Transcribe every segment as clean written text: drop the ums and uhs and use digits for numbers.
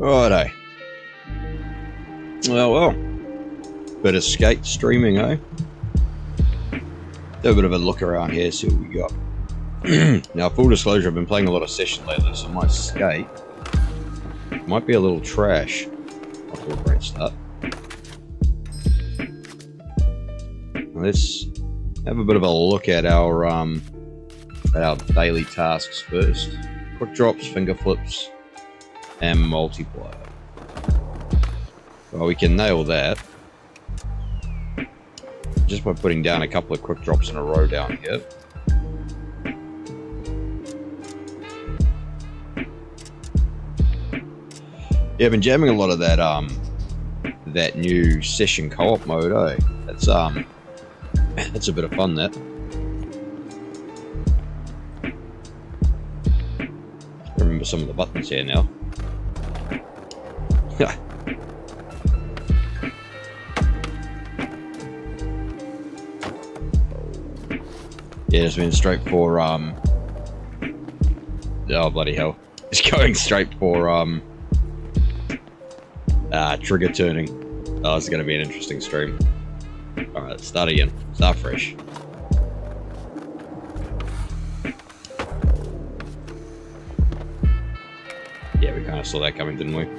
Righto. Well. Bit of skate streaming, eh? Do a bit of a look around here, see what we got. Now, full disclosure, I've been playing a lot of session lately, so my skate might be a little trash. I'll do a great start. Let's have a bit of a look at our daily tasks first. Quick drops, finger flips, and multiplier. Well, we can nail that just by putting down a couple of quick drops in a row down here. Yeah, I've been jamming a lot of that new session co-op mode, eh? That's a bit of fun, that. I remember some of the buttons here now. Yeah, it's been straight for oh bloody hell. It's going straight for trigger turning. Oh, it's gonna be an interesting stream. Alright, start again. Start fresh. Yeah, we kinda saw that coming, didn't we?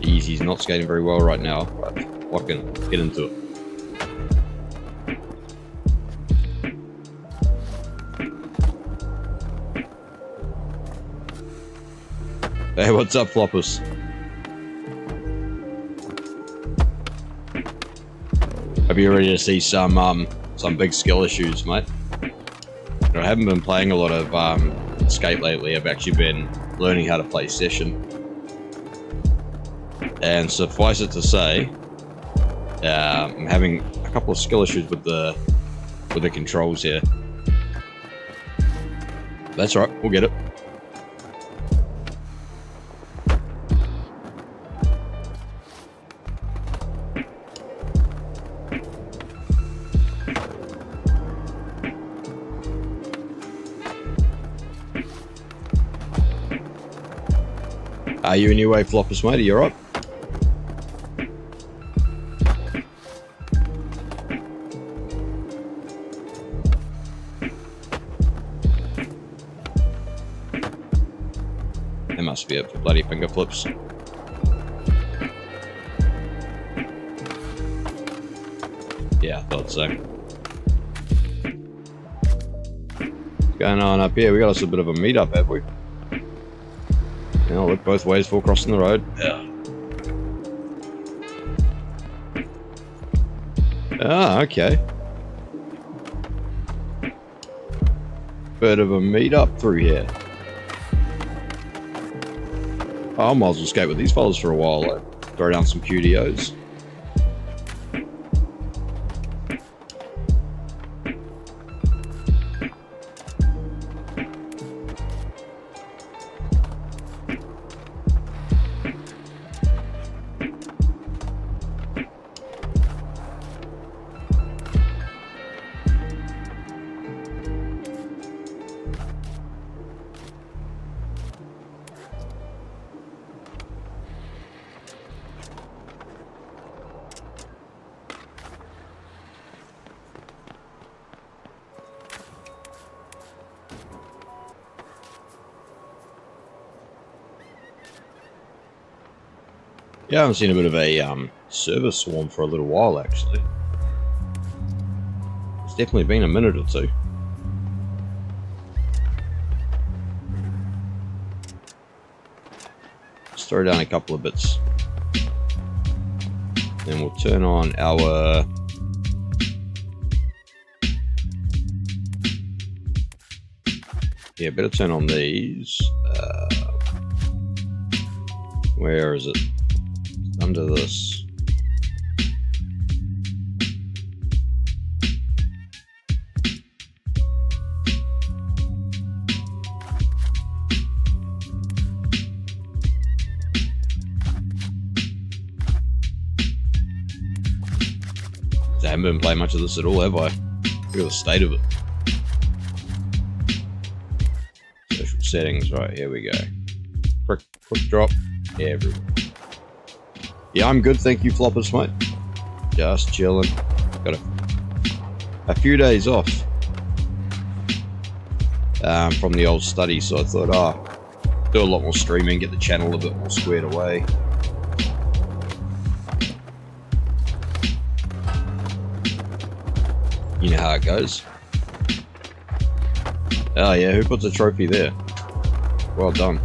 Easy's not skating very well right now, but fucking get into it. Hey, what's up, Floppers? Hope you're ready to see some big skill issues, mate. I haven't been playing a lot of skate lately. I've actually been learning how to play session. And suffice it to say, I'm having a couple of skill issues with the controls here. That's right, we'll get it. Are you in your way, Floppers, mate? Are you alright? That must be it for bloody finger flips. Yeah, I thought so. What's going on up here? We got us a bit of a meet-up, have we? Now look both ways before crossing the road. Yeah. Ah, okay. Bit of a meet-up through here. Oh, I might as well skate with these fellas for a while. Like, throw down some QDOs. Yeah, I haven't seen a bit of a server swarm for a little while, actually. It's definitely been a minute or two. Let's throw down a couple of bits. Then we'll turn on our... Yeah, better turn on these. Where is it? Under this. I haven't been playing much of this at all, have I? Look at the state of it. Social settings, right, here we go. Quick drop, everywhere. Yeah, I'm good, thank you, Floppers, mate. Just chilling. Got a few days off from the old study, so I thought, do a lot more streaming, get the channel a bit more squared away. You know how it goes. Oh yeah, who puts a trophy there? Well done.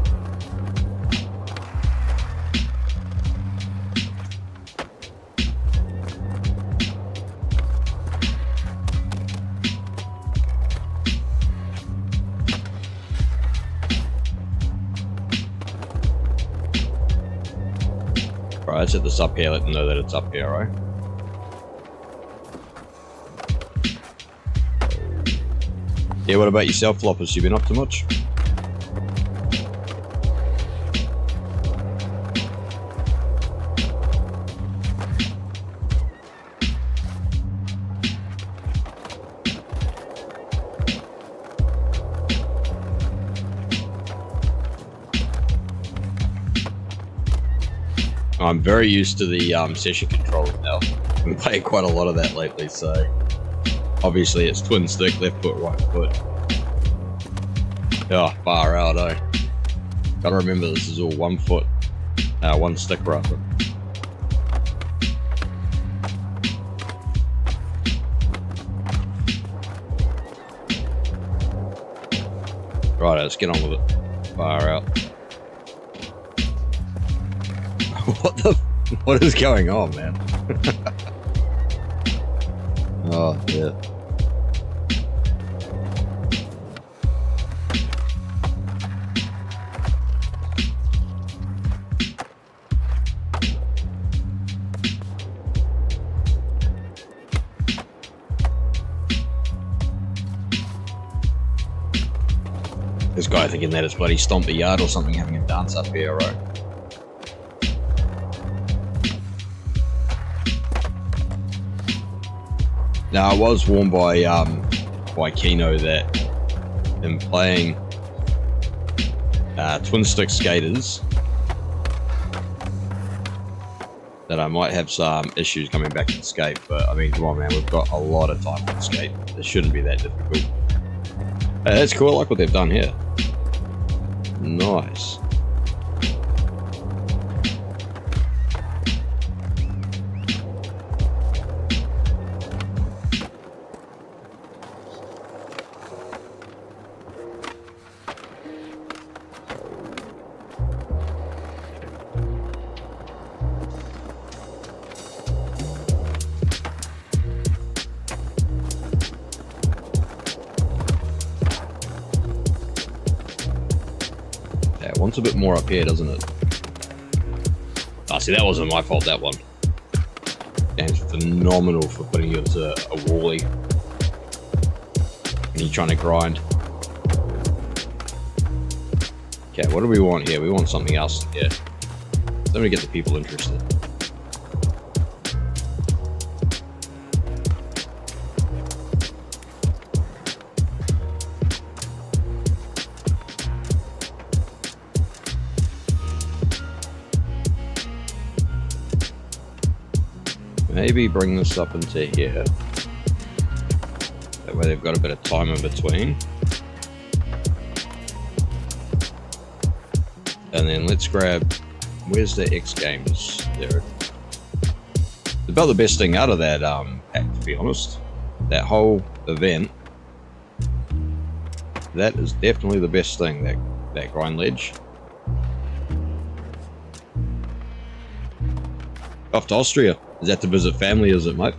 Right, let's set this up here, let them know that it's up here, right? Yeah, what about yourself, Floppers? You been up to much? I'm very used to the session controller now. I've been playing quite a lot of that lately, so obviously it's twin stick, left foot, right foot. Oh, far out, eh? Gotta remember this is all 1 foot, 1 stick rather. Right, let's get on with it. Far out. What is going on, man? Oh, yeah. This guy thinking that it's bloody Stomp the Yard or something, having a dance up here, right? Now, I was warned by Kino that in playing twin stick skaters that I might have some issues coming back to the skate, but I mean, come on, man, we've got a lot of time on the skate. It shouldn't be that difficult. Hey, that's cool. I like what they've done here. Nice. Wants a bit more up here, doesn't it? Ah, see, that wasn't my fault, that one. Game's phenomenal for putting you into a wally when you're trying to grind. Okay, what do we want here? We want something else here. Let me get the people interested. Maybe bring this up into here. That way they've got a bit of time in between. And then let's grab, where's the X Games? There. About the best thing out of that pack, to be honest. That whole event. That is definitely the best thing, that grind ledge. Off to Austria. Is that to visit family, is it, mate?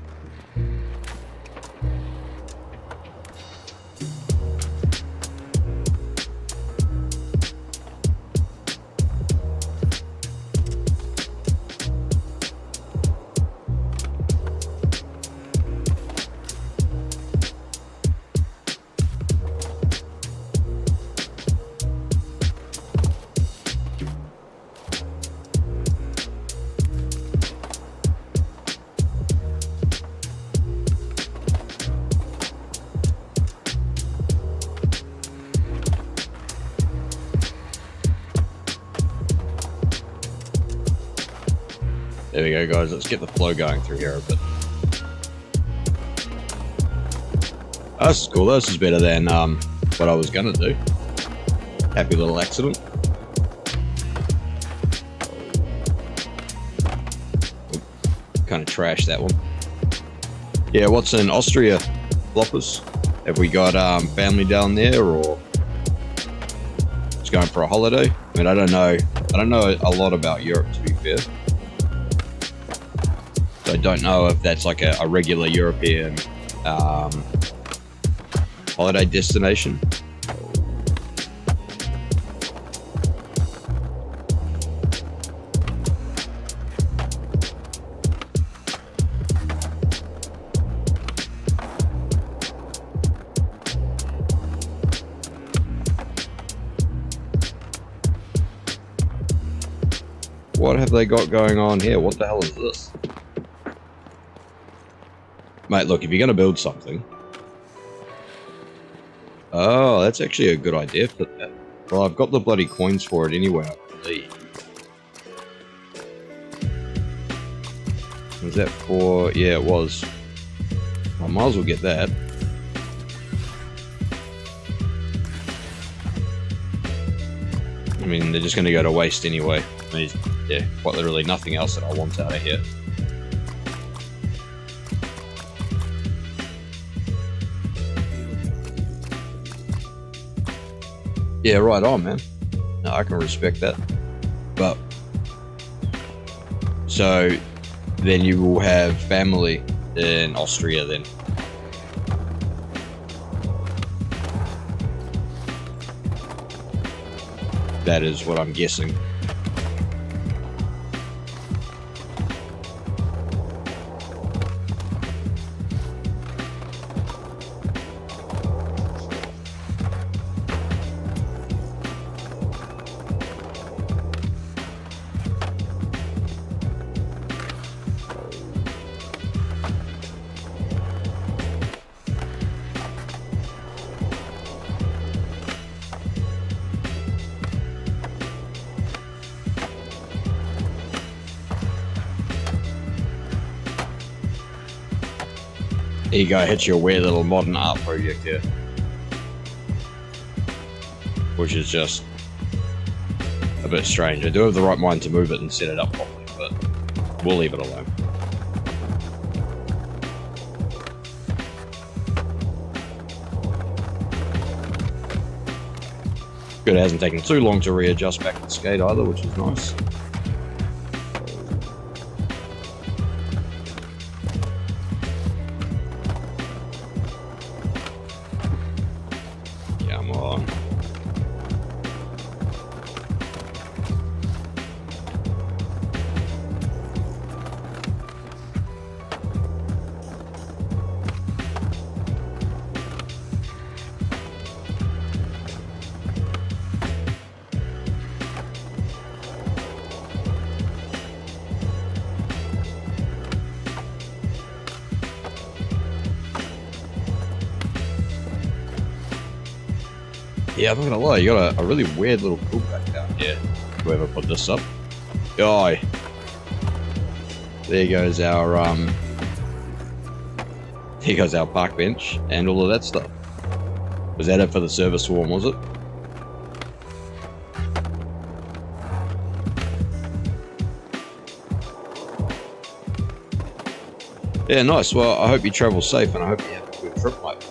There we go, guys. Let's get the flow going through here a bit. Oh, this is cool. This is better than what I was gonna do. Happy little accident. Kind of trashed that one. Yeah, what's in Austria, Floppers? Have we got family down there, or just going for a holiday? I mean, I don't know a lot about Europe, to be fair. So I don't know if that's like a regular European holiday destination. What have they got going on here? What the hell is this? Mate, look, if you're going to build something... Oh, that's actually a good idea for that. Well, I've got the bloody coins for it anyway, I believe. Was that for... Yeah, it was. I might as well get that. I mean, they're just going to go to waste anyway. I mean, yeah, quite literally nothing else that I want out of here. Yeah, right on, man. No, I can respect that. But so then you will have family in Austria then. That is what I'm guessing. There you go, hit your weird little modern art project here. Which is just a bit strange. I do have the right mind to move it and set it up properly, but we'll leave it alone. Good, it hasn't taken too long to readjust back the skate either, which is nice. Come on. Yeah, I'm not gonna lie, you got a really weird little pullback down here. Whoever put this up. Oh, there goes our park bench and all of that stuff. Was that it for the service swarm, was it? Yeah, nice. Well, I hope you travel safe and I hope you have a good trip, mate.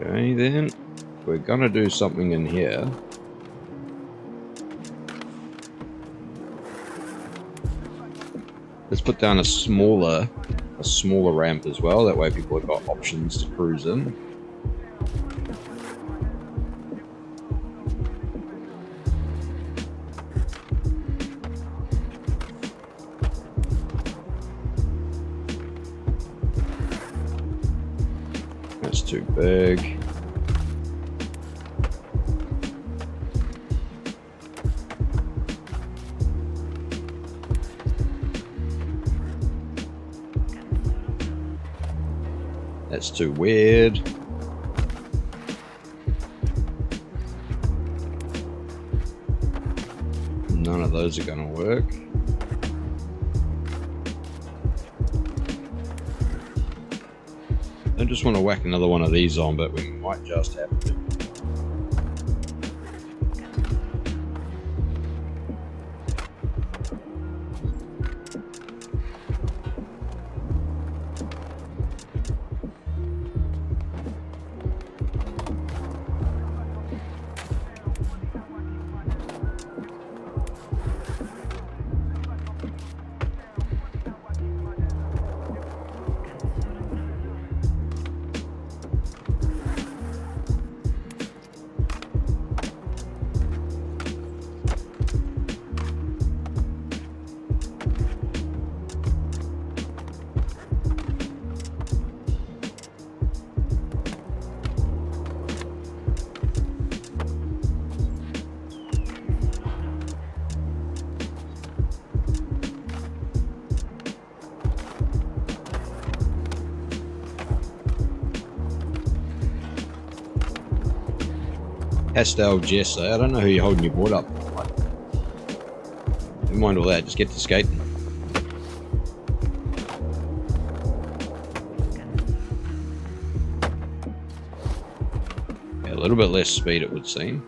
Okay, then we're gonna do something in here. Let's put down a smaller ramp as well. That way people have got options to cruise in. That's too big. That's too weird. None of those are going to work. I just want to whack another one of these on, but we might just have to. Pastel Jess, I don't know who you're holding your board up for. Never mind all that, just get to skating. Yeah, a little bit less speed it would seem.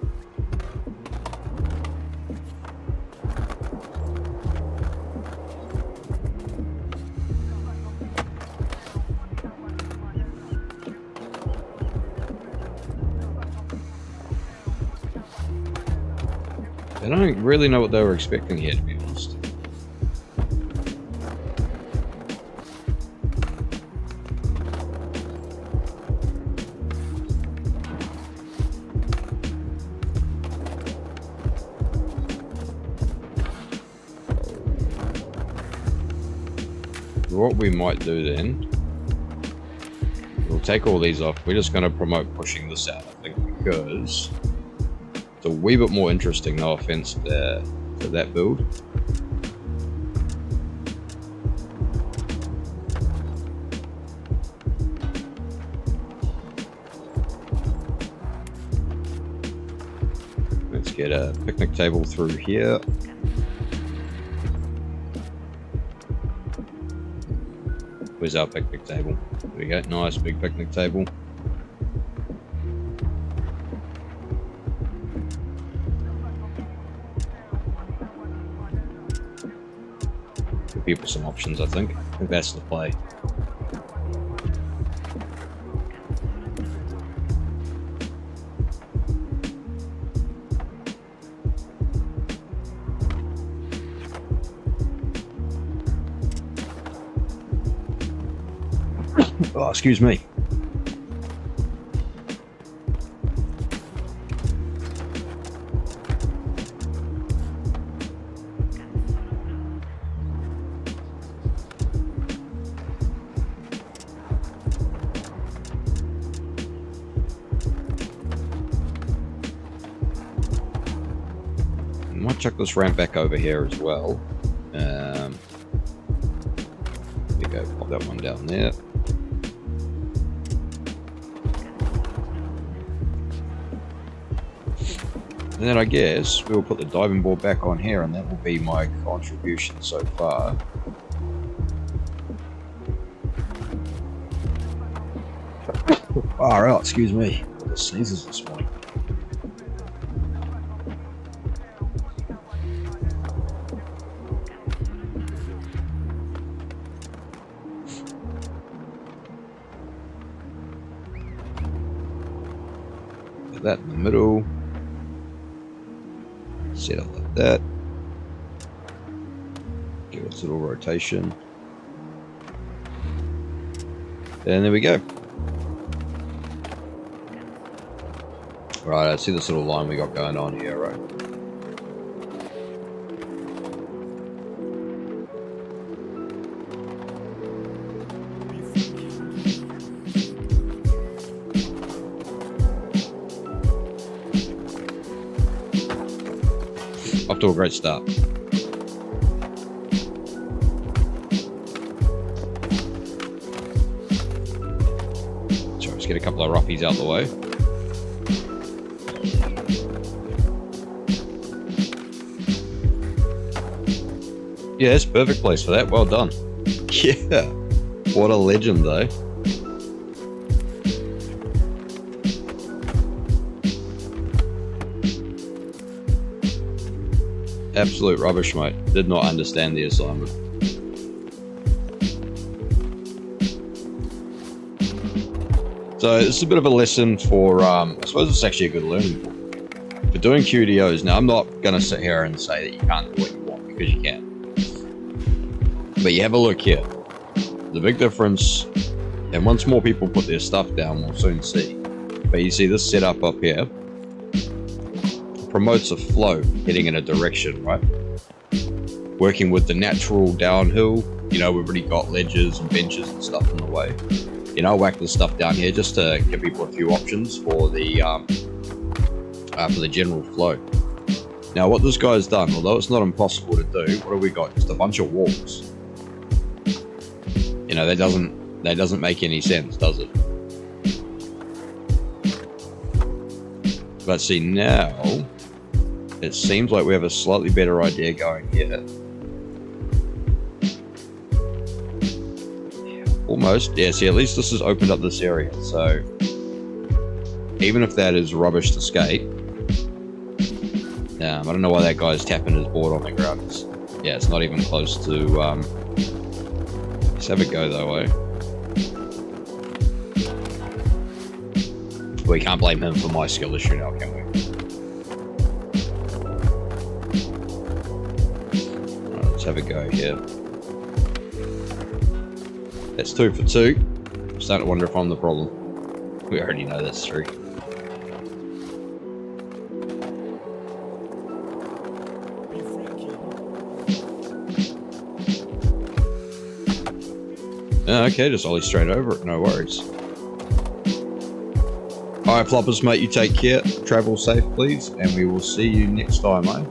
I don't really know what they were expecting here, to be honest. What we might do then, we'll take all these off. We're just going to promote pushing this out, I think, because it's a wee bit more interesting, no offense to that build. Let's get a picnic table through here. Where's our picnic table? There we go, nice big picnic table. Give people some options, I think. I think that's the play. Oh, excuse me. I might chuck this ramp back over here as well. There we go, pop that one down there. And then I guess we'll put the diving board back on here, and that will be my contribution so far. Far out, excuse me. Got the sneezes this morning. Put that in the middle. Set it like that. Give it a little rotation. And there we go. Right, I see this little line we got going on here, right? Off to a great start. get a couple of roughies out the way. Yeah, it's a perfect place for that. Well done. Yeah. What a legend, though. Absolute rubbish, mate. Did not understand the assignment. So this is a bit of a lesson for, I suppose it's actually a good learning point. For doing QDOs, now I'm not going to sit here and say that you can't do what you want, because you can. But you have a look here. The big difference, and once more people put their stuff down, we'll soon see. But you see this setup up here promotes a flow heading in a direction, right? Working with the natural downhill, you know, we've already got ledges and benches and stuff in the way. You know, whack the stuff down here just to give people a few options for the general flow. Now, what this guy's done, although it's not impossible to do, what have we got? Just a bunch of walls. You know, that doesn't make any sense, does it? But see, now it seems like we have a slightly better idea going here. Almost, yeah, see, at least this has opened up this area, so even if that is rubbish to skate, I don't know why that guy's tapping his board on the ground. Yeah, it's not even close to, let's have a go though, eh? We can't blame him for my skill issue now, can we? Right, let's have a go here. That's 2 for 2. I'm starting to wonder if I'm the problem. We already know that's true. Okay, just ollie straight over it, no worries. Alright, floppers, mate, you take care. Travel safe, please, and we will see you next time, eh?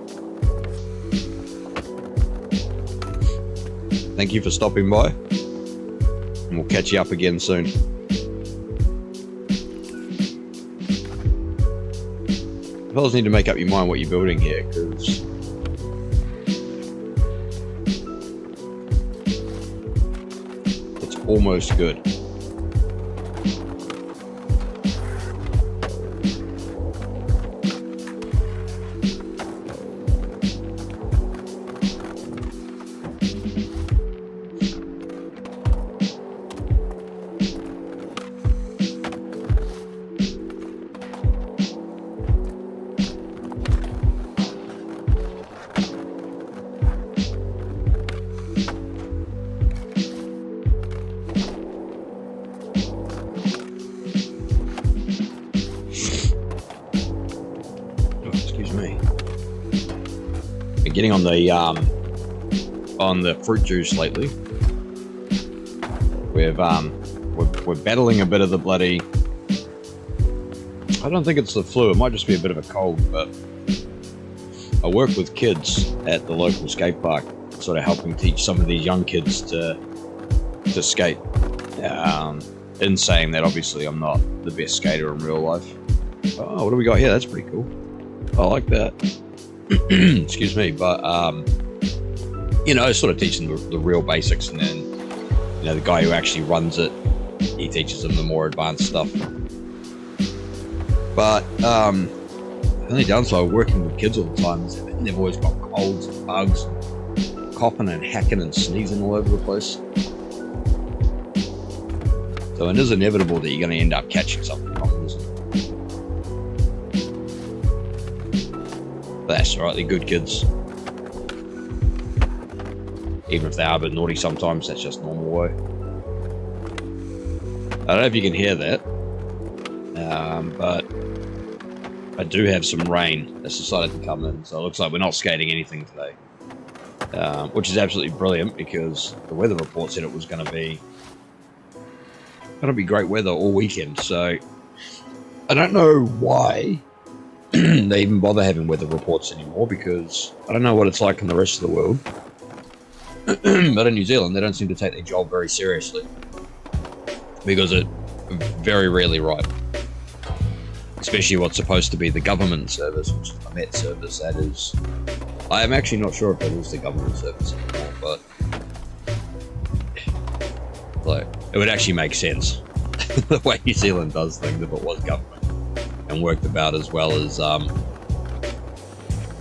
Thank you for stopping by, and we'll catch you up again soon. Fellas need to make up your mind what you're building here, because it's almost good. Getting on the fruit juice lately. We're battling a bit of the bloody, I don't think it's the flu, it might just be a bit of a cold, but I work with kids at the local skate park, sort of helping teach some of these young kids to skate. In saying that, obviously I'm not the best skater in real life. Oh, what do we got here? That's pretty cool. I like that. Excuse me, but you know, sort of teaching the real basics, and then, you know, the guy who actually runs it, he teaches them the more advanced stuff. But the only downside of working with kids all the time is that they've always got colds and bugs, and coughing and hacking and sneezing all over the place. So it is inevitable that you're going to end up catching something wrong, isn't it? But that's alright, they're good kids. Even if they are a bit naughty sometimes, that's just normal way. I don't know if you can hear that, but I do have some rain that's decided to come in, so it looks like we're not skating anything today. Which is absolutely brilliant, because the weather report said it was going to be great weather all weekend, so I don't know why they even bother having weather reports anymore, because I don't know what it's like in the rest of the world. But in New Zealand, they don't seem to take their job very seriously, because it very rarely right. Especially what's supposed to be the government service, which is the Met service. That is, I am actually not sure if it is the government service anymore, but like it would actually make sense the way New Zealand does things if it was government and worked about as well as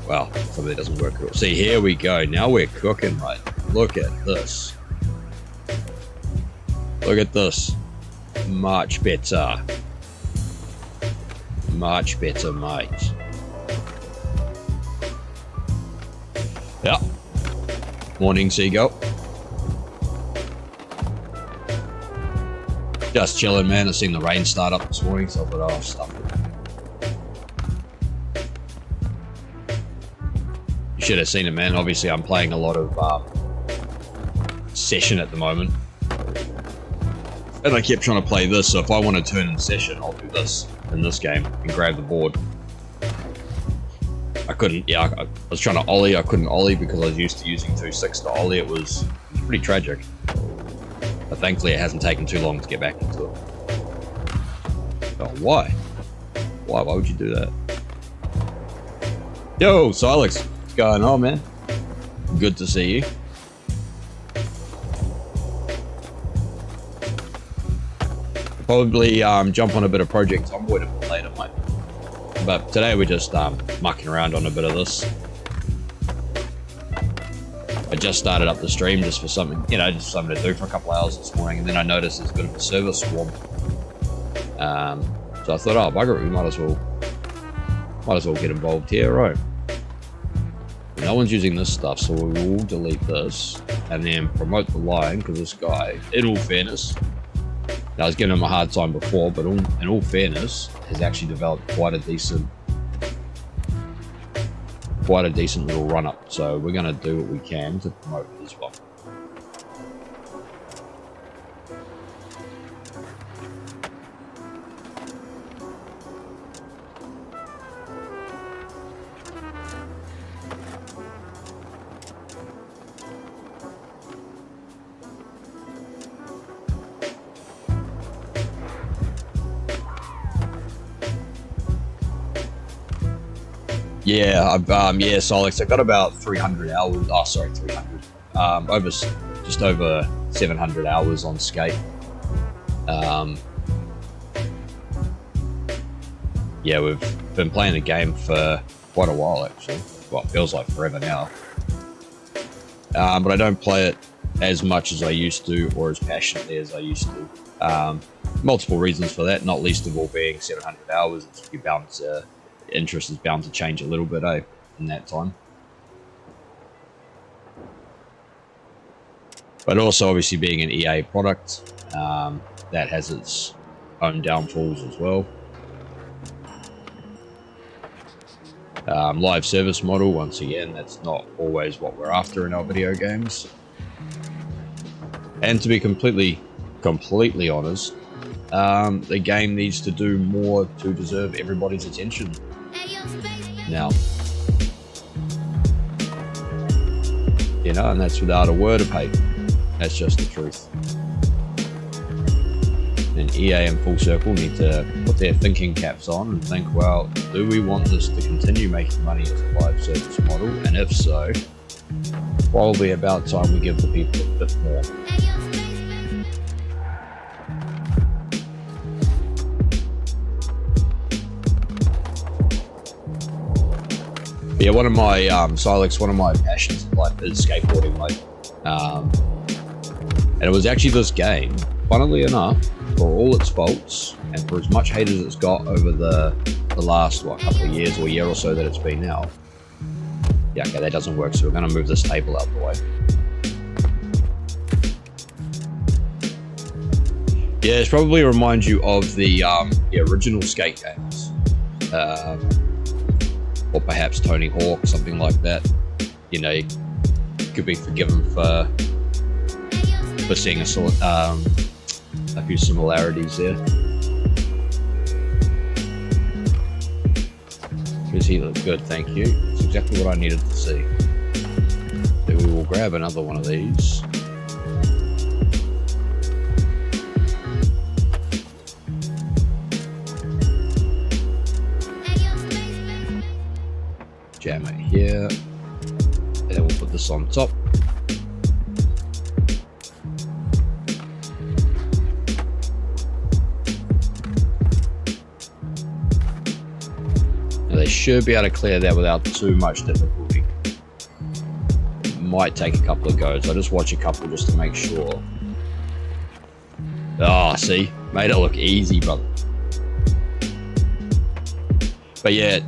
well, something that doesn't work at all. See, here we go. Now we're cooking, right? Look at this. Look at this. Much better. Much better, mate. Yeah. Morning, seagull. Just chilling, man. I seen the rain start up this morning, so I thought, oh, stuff it. You should have seen it, man. Obviously, I'm playing a lot of session at the moment. And I kept trying to play this, so if I want to turn in session, I'll do this in this game and grab the board. I couldn't, yeah, I was trying to ollie, I couldn't ollie because I was used to using 2.6 to ollie. It was pretty tragic. But thankfully it hasn't taken too long to get back into it. Oh, why? Why would you do that? Yo, Silex, what's going on, man? Good to see you. Probably jump on a bit of Project Zomboid a bit later, mate. But today we're just mucking around on a bit of this. I just started up the stream just for something, you know, just something to do for a couple hours this morning, and then I noticed there's a bit of a server swarm. So I thought, oh, bugger it, we might as well get involved here, right? No one's using this stuff, so we will delete this and then promote the line, because this guy, in all fairness, I was giving him a hard time before, but in all fairness, has actually developed quite a decent little run-up. So we're going to do what we can to promote it as well. Yeah, Solix, I got about 300 hours, oh sorry, 300, just over 700 hours on skate. Yeah, we've been playing the game for quite a while actually. Well, it feels like forever now. But I don't play it as much as I used to, or as passionately as I used to. Multiple reasons for that, not least of all being 700 hours, you're bound to... interest is bound to change a little bit, in that time. But also, obviously, being an EA product, that has its own downfalls as well. Live service model, once again, that's not always what we're after in our video games. And to be completely honest, the game needs to do more to deserve everybody's attention. Now, you know, and that's without a word of hate. That's just the truth. And EA and Full Circle need to put their thinking caps on and think, well, do we want this to continue making money as a live service model? And if so, probably about time we give the people a bit more. Yeah, one of my Silex, one of my passions in life is skateboarding, mate. And it was actually this game, funnily enough, for all its faults and for as much hate as it's got over the last couple of years or year or so that it's been now. Yeah, okay, that doesn't work, so we're going to move this table out of the way. Yeah, it's probably reminds you of the original skate games. Or perhaps Tony Hawk, something like that. You know, you could be forgiven for seeing a few similarities there. Does he look good? Thank you. That's exactly what I needed to see. So we will grab another one of these. here, and then we'll put this on top. Now they should be able to clear that without too much difficulty. It might take a couple of goes. I'll just watch a couple just to make sure. Oh, see? Made it look easy, brother. But yeah,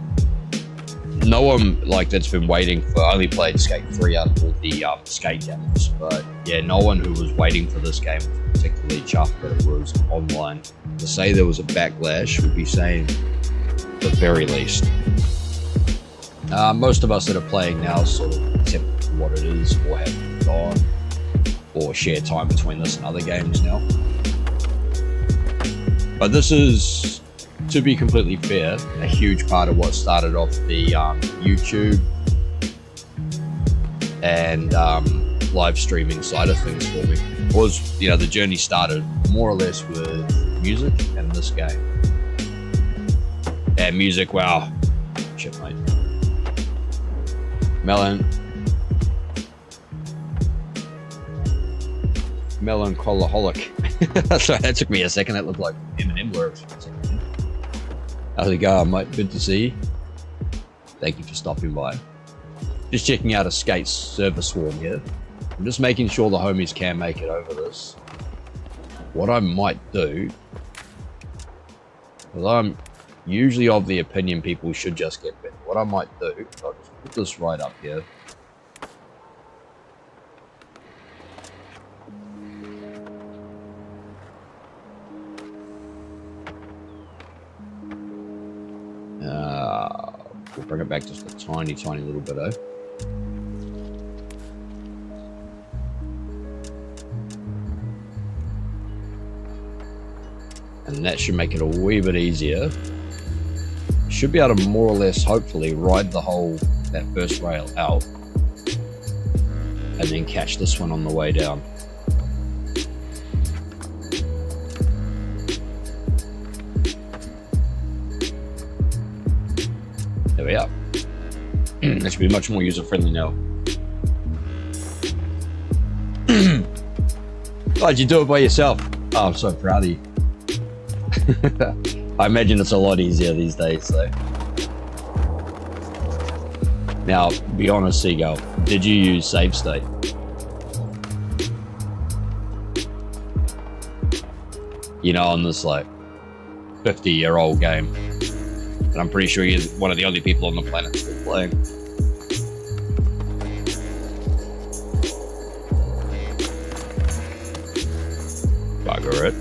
no one like that's been waiting for. I only played Skate 3 out of all the Skate games, but yeah, no one who was waiting for this game was particularly chuffed that it was online. To say there was a backlash would be saying the very least. Most of us that are playing now sort of accept what it is, or have moved on, or share time between this and other games now. But this is, to be completely fair, a huge part of what started off the YouTube and live streaming side of things for me. Was, you know, the journey started more or less with music and this game. And music, wow, shit, mate. Melancholic. Sorry, that took me a second. That looked like Eminem lyrics. How's it going, mate? Good to see you. Thank you for stopping by. Just checking out a skate server swarm here. I'm just making sure the homies can make it over this. What I might do, because I'm usually of the opinion people should just get better. What I might do, I'll just put this right up here. We'll bring it back just a tiny little bit, eh? And that should make it a wee bit easier. Should be able to more or less, hopefully, ride that first rail out, and then catch this one on the way down. There we are. That should be much more user-friendly now. Oh, did you do it by yourself? Oh, I'm so proud of you. I imagine it's a lot easier these days, so. Now, be honest, Seagull, did you use save state? You know, on this, like, 50-year-old game. And I'm pretty sure you're one of the only people on the planet still playing. Bugger it.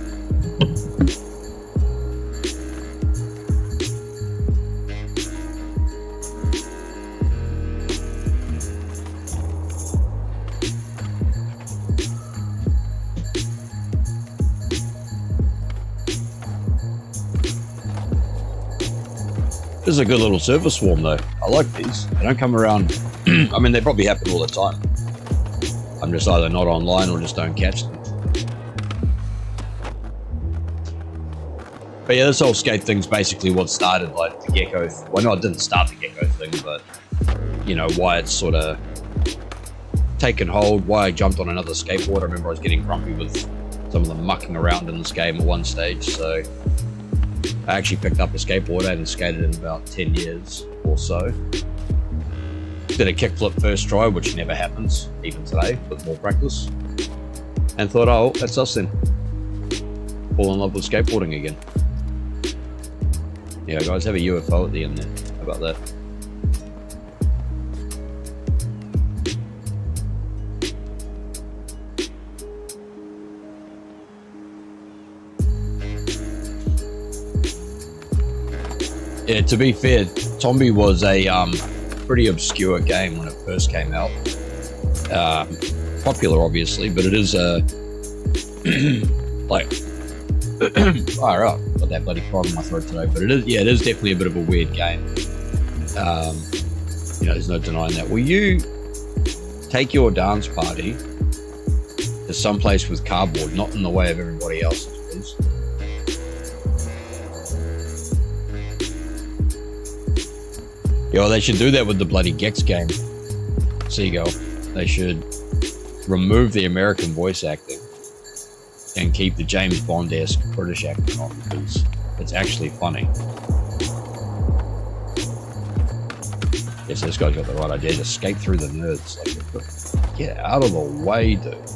This is a good little server swarm though. I like these. They don't come around. I mean, they probably happen all the time. I'm just either not online or just don't catch them. But yeah, this whole skate thing's basically what started like the geko. Well, no, it didn't start the geko thing, but you know why it's sort of taken hold. Why I jumped on another skateboard. I remember I was getting grumpy with some of them mucking around in this game at one stage, so I actually picked up a skateboard. I hadn't skated in about 10 years or so. Did a kickflip first try, which never happens, even today, with more practice. And thought, oh, that's us then. Fall in love with skateboarding again. Yeah, guys, have a UFO at the end there. How about that? Yeah, to be fair, Tombi was a pretty obscure game when it first came out. Popular, obviously, but it is like fire up. Got that bloody frog in my throat today, but it is definitely a bit of a weird game. You know, there's no denying that. Will you take your dance party to someplace with cardboard, not in the way of everybody else's, please? Yo, they should do that with the bloody Gex game. Seagull. They should remove the American voice acting and keep the James Bond-esque British acting on, because it's actually funny. Yes, this guy's got the right idea. Just skate through the nerds. Like, get out of the way, dude.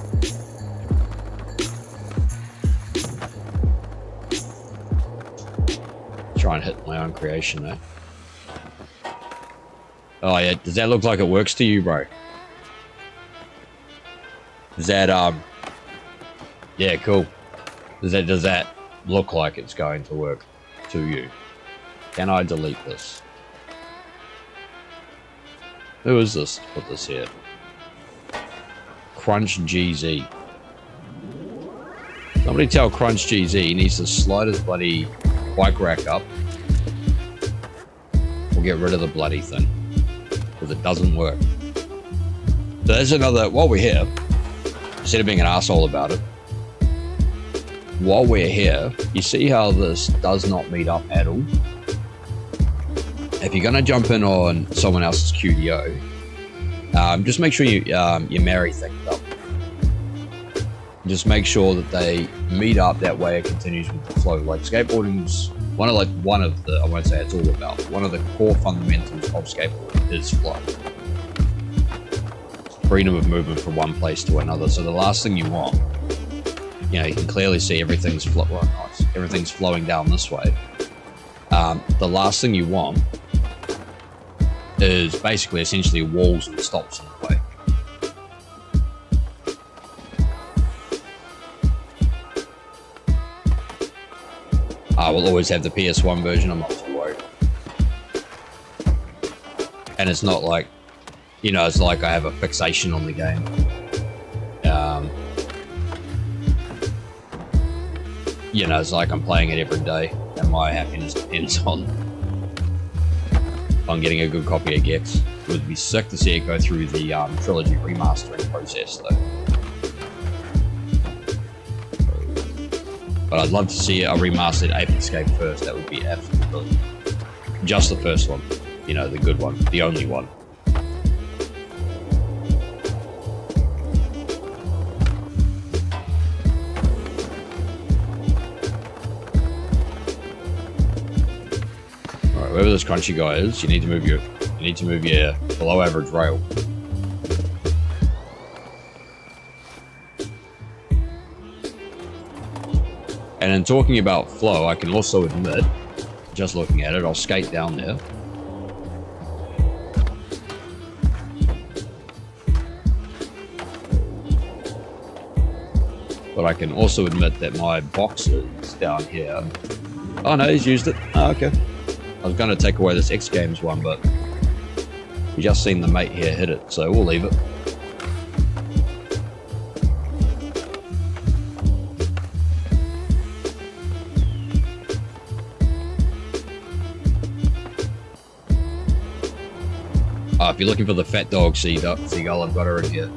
Try and hit my own creation there. Oh yeah, does that look like it works to you, bro? Does that yeah, cool. Does that look like it's going to work to you? Can I delete this? Who is this? Put this here. Crunch GZ. Somebody tell Crunch GZ he needs to slide his bloody bike rack up. We'll get rid of the bloody thing, because it doesn't work. So there's another, while we're here, instead of being an asshole about it, while we're here, you see how this does not meet up at all? If you're going to jump in on someone else's QDO, just make sure you marry things up. Just make sure that they meet up, that way it continues with the flow. Like skateboarding's one of the, I won't say it's all about, one of the core fundamentals of skateboarding is flow. Freedom of movement from one place to another. So the last thing you want, you know, you can clearly see everything's flowing down this way. The last thing you want is basically essentially walls and stops in the way. I will always have the PS1 version, I'm not too worried. And it's not like, you know, it's like I have a fixation on the game. You know, it's like I'm playing it every day, and my happiness depends on getting a good copy of Gex. It would be sick to see it go through the trilogy remastering process, though. But I'd love to see a remastered Ape Escape first. That would be absolutely brilliant. Just the first one, you know, the good one, the only one. Whoever this crunchy guy is, you need to move your below average rail. And in talking about flow, I can also admit, just looking at it, I'll skate down there. But I can also admit that my boxes down here. Oh no, he's used it. Oh, okay. I was going to take away this X Games one, but we just seen the mate here hit it, so we'll leave it. Oh, if you're looking for the fat dog seagull, I've got her in here.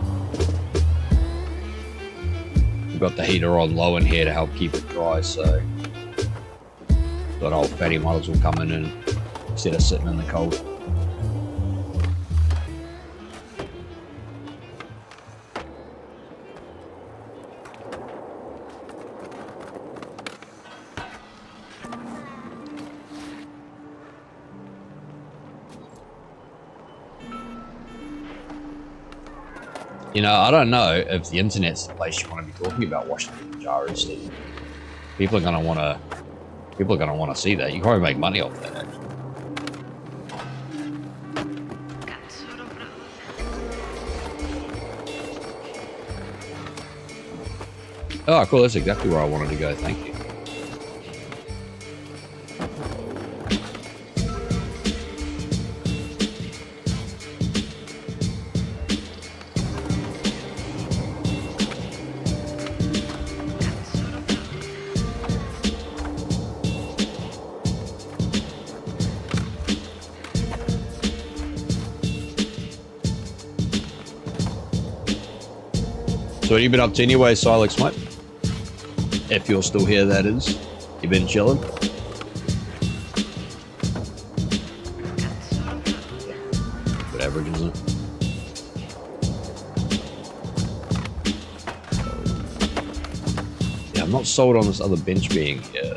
We've got the heater on low in here to help keep it dry, so that old fatty might as well come in and instead of sitting in the cold. You know, I don't know if the internet's the place you want to be talking about Washington Jar is. People are going to want to see that. You can probably make money off that, actually. Oh, cool. That's exactly where I wanted to go. Thank you. So what have you been up to anyway, Silex, mate? If you're still here, that is. You been chilling? I'm not sold on this other bench being here.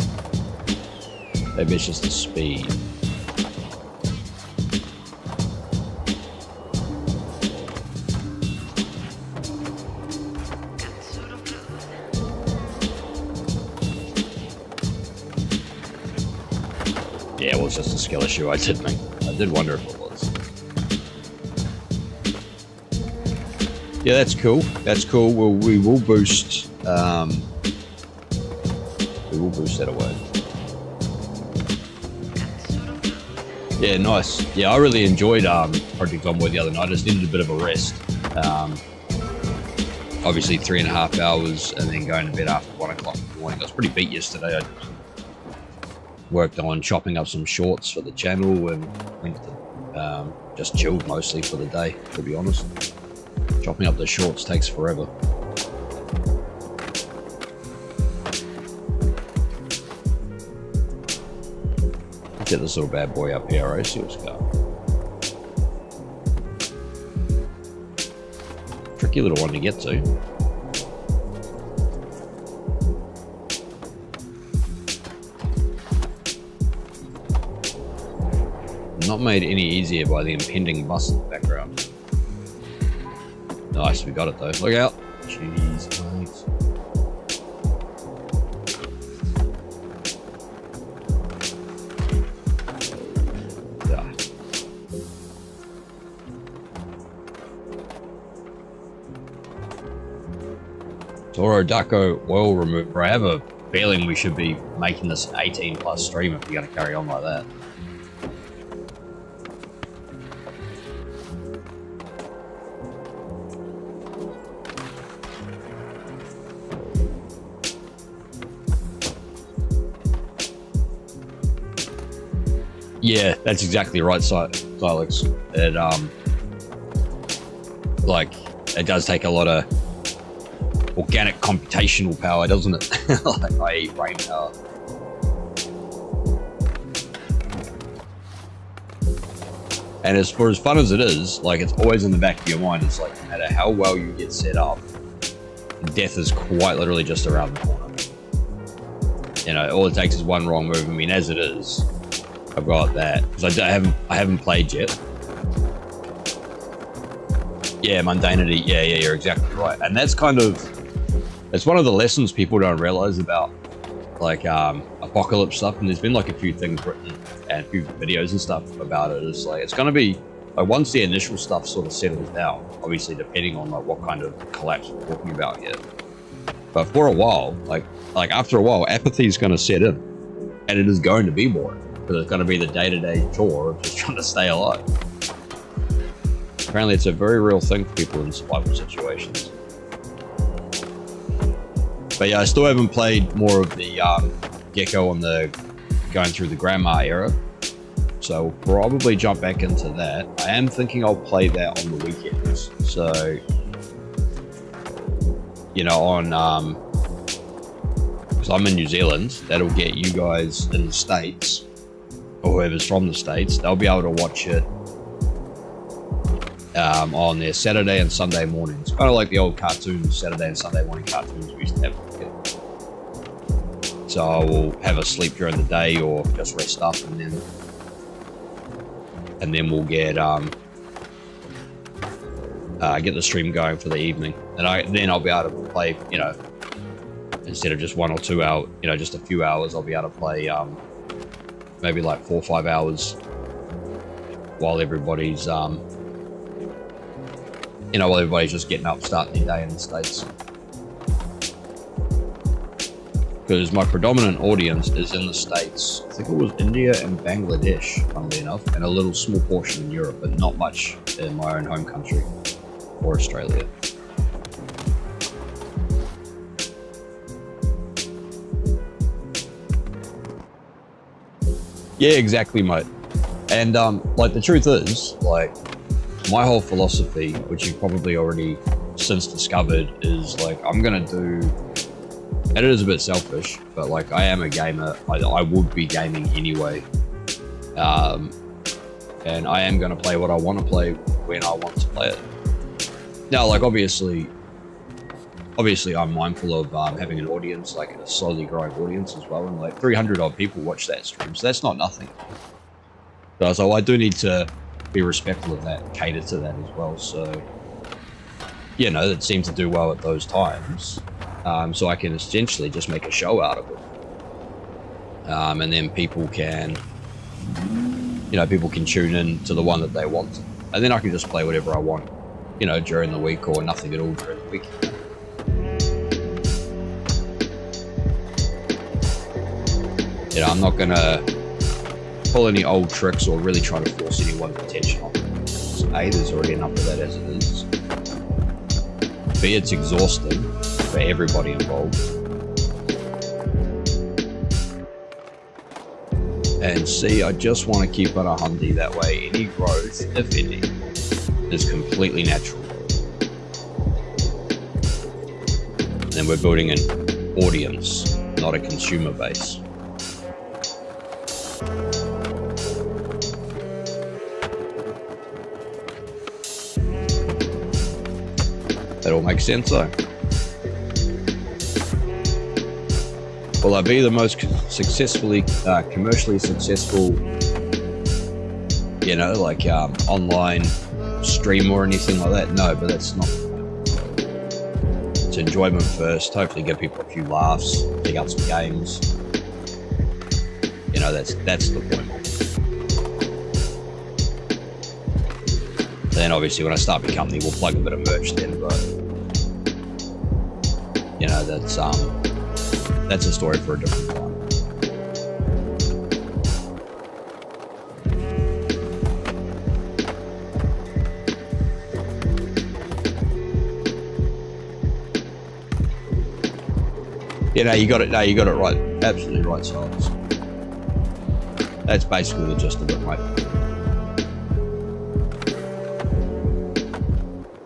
Maybe it's just the speed. Yeah, well, it's just a skill issue. I did wonder if it was. Yeah, that's cool. That's cool. Well, we will boost. We will boost that away. Yeah, nice. Yeah, I really enjoyed Project Envoy the other night. I just needed a bit of a rest. Obviously 3.5 hours and then going to bed after 1 o'clock in the morning. I was pretty beat yesterday. I worked on chopping up some shorts for the channel and just chilled mostly for the day, to be honest. Chopping up the shorts takes forever. Get this little bad boy up here, right? See what's going. Tricky little one to get to. Not made any easier by the impending bus in the background. Nice, we got it though. Look out. Jeez, mate. Toro Daco oil remover. I have a feeling we should be making this an 18 plus stream if you're going to carry on like that. Yeah, that's exactly right, Silex. It like it does take a lot of organic computational power, doesn't it? Like i.e. brain power. And as for as fun as it is, like it's always in the back of your mind. It's like no matter how well you get set up, death is quite literally just around the corner. You know, all it takes is one wrong move. I mean, as it is, I've got that because I haven't played yet. Yeah, mundanity. Yeah, you're exactly right. And that's kind of, it's one of the lessons people don't realize about like apocalypse stuff. And there's been like a few things written and a few videos and stuff about it. It's like, it's going to be like once the initial stuff sort of settles down, obviously depending on like what kind of collapse we're talking about here. But for a while, like after a while, apathy is going to set in and it is going to be boring because it's going to be the day-to-day chore of just trying to stay alive. Apparently it's a very real thing for people in survival situations. But yeah, I still haven't played more of the geko on the going through the grandma era. So we'll probably jump back into that. I am thinking I'll play that on the weekends. So, you know, on, because I'm in New Zealand, that'll get you guys in the States, or whoever's from the States, they'll be able to watch it on their Saturday and Sunday mornings. Kind of like the old cartoons, Saturday and Sunday morning cartoons we used to have. So I will have a sleep during the day or just rest up and then we'll get the stream going for the evening. And then I'll be able to play, you know, instead of just 1 or 2 hours, you know, just a few hours, I'll be able to play maybe like 4 or 5 hours while everybody's you know, while everybody's just getting up, starting their day in the States. Because my predominant audience is in the States. I think it was India and Bangladesh, funnily enough, and a little small portion in Europe, but not much in my own home country or Australia. Yeah, exactly, mate. And like the truth is, like, my whole philosophy, which you've probably already since discovered, is like I'm gonna do, and it is a bit selfish, but like I am a gamer. I would be gaming anyway, and I am gonna play what I want to play when I want to play it. Now, like obviously obviously I'm mindful of having an audience, like a slowly growing audience as well, and like 300 odd people watch that stream, so that's not nothing. So I do need to be respectful of that, cater to that as well. So, you know, that seemed to do well at those times. So I can essentially just make a show out of it. And then people can, you know, people can tune in to the one that they want. And then I can just play whatever I want, you know, during the week, or nothing at all during the week. You know, I'm not gonna pull any old tricks or really try to force anyone's attention on it. So A, there's already enough of that as it is. B, it's exhausting for everybody involved. And C, I just want to keep it a hundy, that way any growth, if any, is completely natural. And we're building an audience, not a consumer base. That all makes sense though. Will I be the most successfully, commercially successful, you know, like online streamer or anything like that? No, but that's not. It's enjoyment first. Hopefully get people a few laughs, pick out some games. You know, that's the point. Then obviously when I start my company, we'll plug a bit of merch then, but you know, that's a story for a different time. You know, you got it right, absolutely right, Silas. That's basically the gist of it, mate.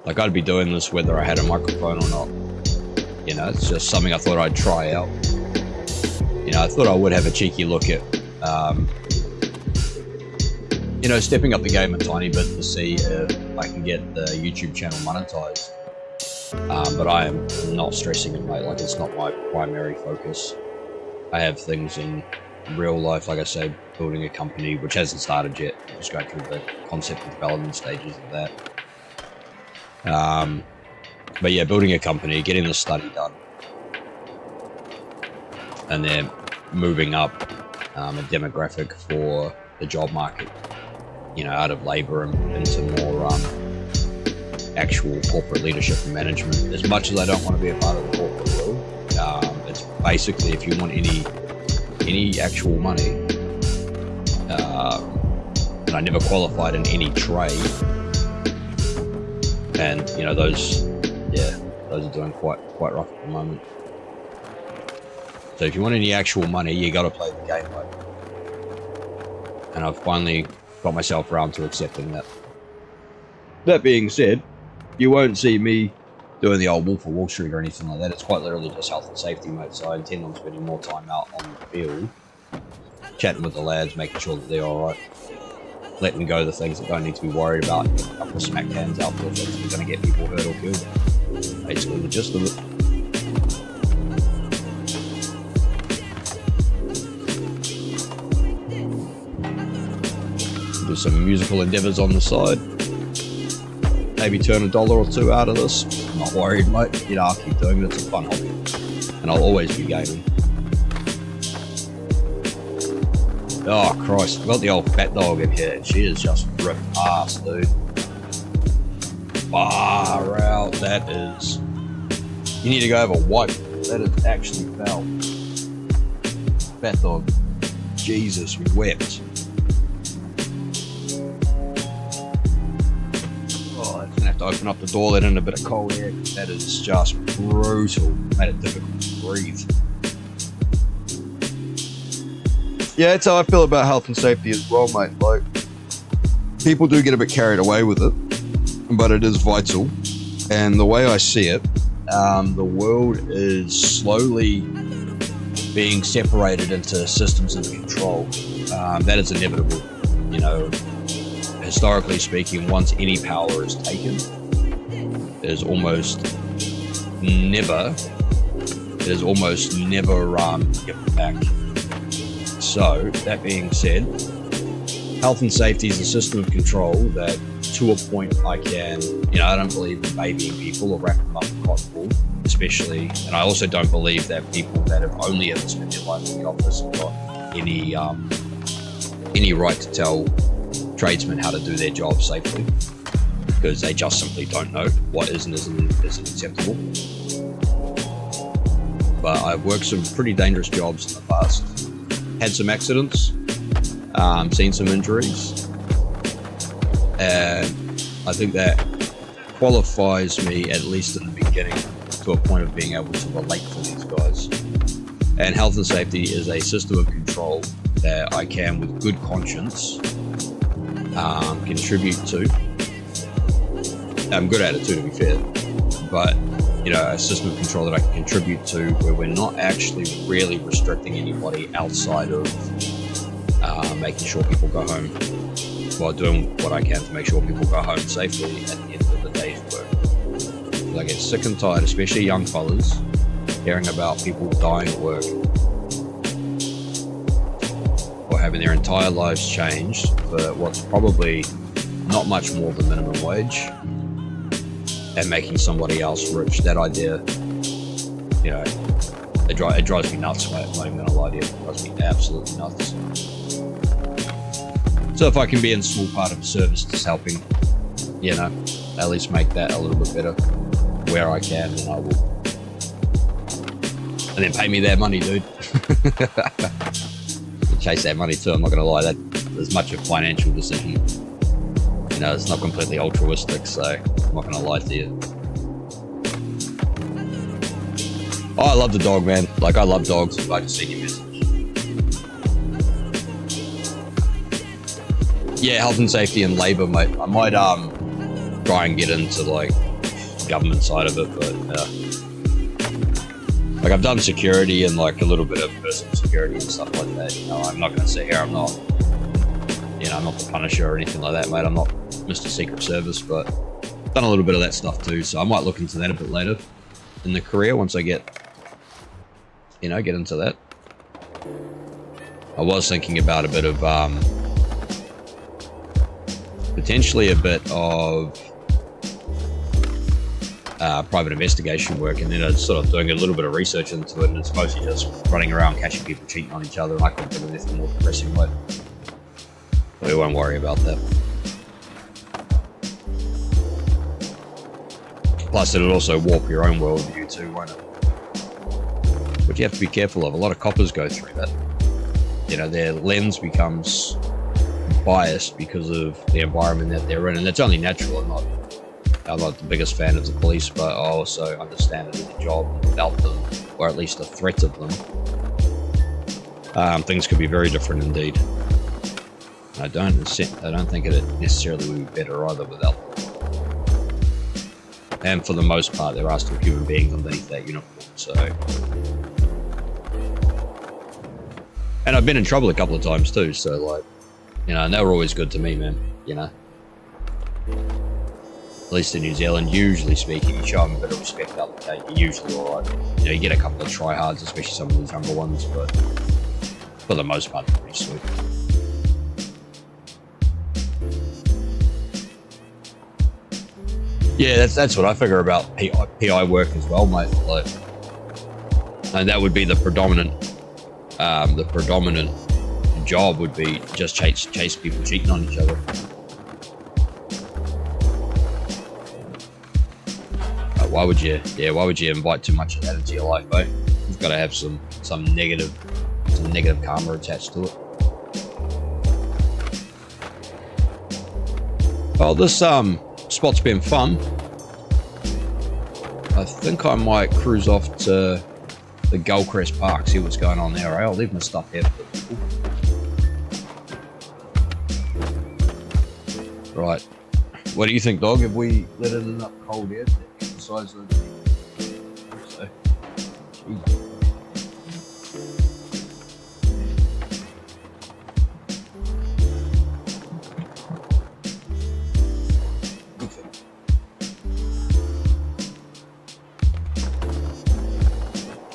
Like, I'd be doing this whether I had a microphone or not. You know, it's just something I thought I'd try out. You know, I thought I would have a cheeky look at, you know, stepping up the game a tiny bit to see if I can get the YouTube channel monetized. But I am not stressing it, mate. Like, it's not my primary focus. I have things in real life, like I say, building a company, which hasn't started yet. I'm just going through the concept and development stages of that. But yeah, building a company, getting the study done, and then moving up a demographic for the job market, you know, out of labor and into more actual corporate leadership and management. As much as I don't want to be a part of the corporate world, it's basically, if you want any actual money, and I never qualified in any trade, and you know, those are doing quite rough at the moment. So if you want any actual money, you got to play the game, mate. And I've finally got myself around to accepting that. That being said, you won't see me doing the old Wolf of Wall Street or anything like that. It's quite literally just health and safety, mate. So I intend on spending more time out on the field, chatting with the lads, making sure that they're all right, letting go the things that don't need to be worried about, a couple of smack hands out there that are going to get people hurt or killed. Basically the gist of it. Do some musical endeavours on the side. Maybe turn $1 or $2 out of this. I'm not worried, mate. You know, I'll keep doing it. It's a fun hobby. And I'll always be gaming. Oh, Christ. I've got the old fat dog in here. She is just ripped ass, dude. Far out. That is... You need to go have a wipe. That is actually foul. Fat dog. Jesus, we wept. Oh, I'm gonna have to open up the door, let in a bit of cold air. That is just brutal. Made it difficult to breathe. Yeah, that's how I feel about health and safety as well, mate. Like, people do get a bit carried away with it, but it is vital. And the way I see it, the world is slowly being separated into systems of control. That is inevitable. You know, historically speaking, once any power is taken, there's almost almost never given back. So that being said, health and safety is a system of control that, to a point, I don't believe in babying people or wrapping them up in cotton wool, especially, and I also don't believe that people that have only ever spent their life in the office have got any right to tell tradesmen how to do their job safely, because they just simply don't know what is and isn't acceptable. But I've worked some pretty dangerous jobs in the past, had some accidents, seen some injuries, and I think that qualifies me, at least in the beginning, to a point of being able to relate to these guys. And health and safety is a system of control that I can, with good conscience, contribute to. I'm good at it too, to be fair, but a system of control that I can contribute to, where we're not actually really restricting anybody outside of making sure people go home, while doing what I can to make sure people go home safely at the end of the day's work. Because I get sick and tired, especially young fellas, hearing about people dying at work or having their entire lives changed for what's probably not much more than minimum wage, and making somebody else rich. That idea, it drives me nuts, mate. I'm not even gonna lie to you. It drives me absolutely nuts. So if I can be in a small part of a service just helping, at least make that a little bit better where I can, then I will. And then pay me that money, dude. Chase that money too, I'm not gonna lie, that is much a financial decision. It's not completely altruistic, so I'm not gonna lie to you. Oh, I love the dog, man. Like, I love dogs. I just seen your message. Yeah, health and safety and labour, mate. I might try and get into like government side of it, but like, I've done security and like a little bit of personal security and stuff like that. I'm not gonna sit here. I'm not the Punisher or anything like that, mate. I'm not Mr. Secret Service, but I've done a little bit of that stuff too, so I might look into that a bit later in the career once I get into that. I was thinking about a bit of potentially a bit of private investigation work, and then sort of doing a little bit of research into it, and it's mostly just running around catching people cheating on each other, and I couldn't think of anything more depressing, but we won't worry about that. Plus, it'll also warp your own worldview too, won't it? Which you have to be careful of. A lot of coppers go through that. Their lens becomes biased because of the environment that they're in, and it's only natural. I'm not the biggest fan of the police, but I also understand it as a job, and without them, or at least a threat of them, things could be very different indeed. I don't think it necessarily would be better either without them. And for the most part, there are still human beings underneath that uniform, so. And I've been in trouble a couple of times too, so like, and they were always good to me, man, At least in New Zealand, usually speaking, you show them a bit of respect out the gate, you're usually alright. You get a couple of tryhards, especially some of these younger ones, but for the most part, they're pretty sweet. Yeah, that's what I figure about PI work as well, mate. Like, and that would be the predominant job would be just chase people cheating on each other. Why would you invite too much of that into your life, eh? You've got to have some negative karma attached to it. Well, this spot's been fun. I think I might cruise off to the Goldcrest Park, see what's going on there. Right? I'll leave my stuff here for people. Right. What do you think, dog? Have we let in enough cold air to exercise the so. Jeez.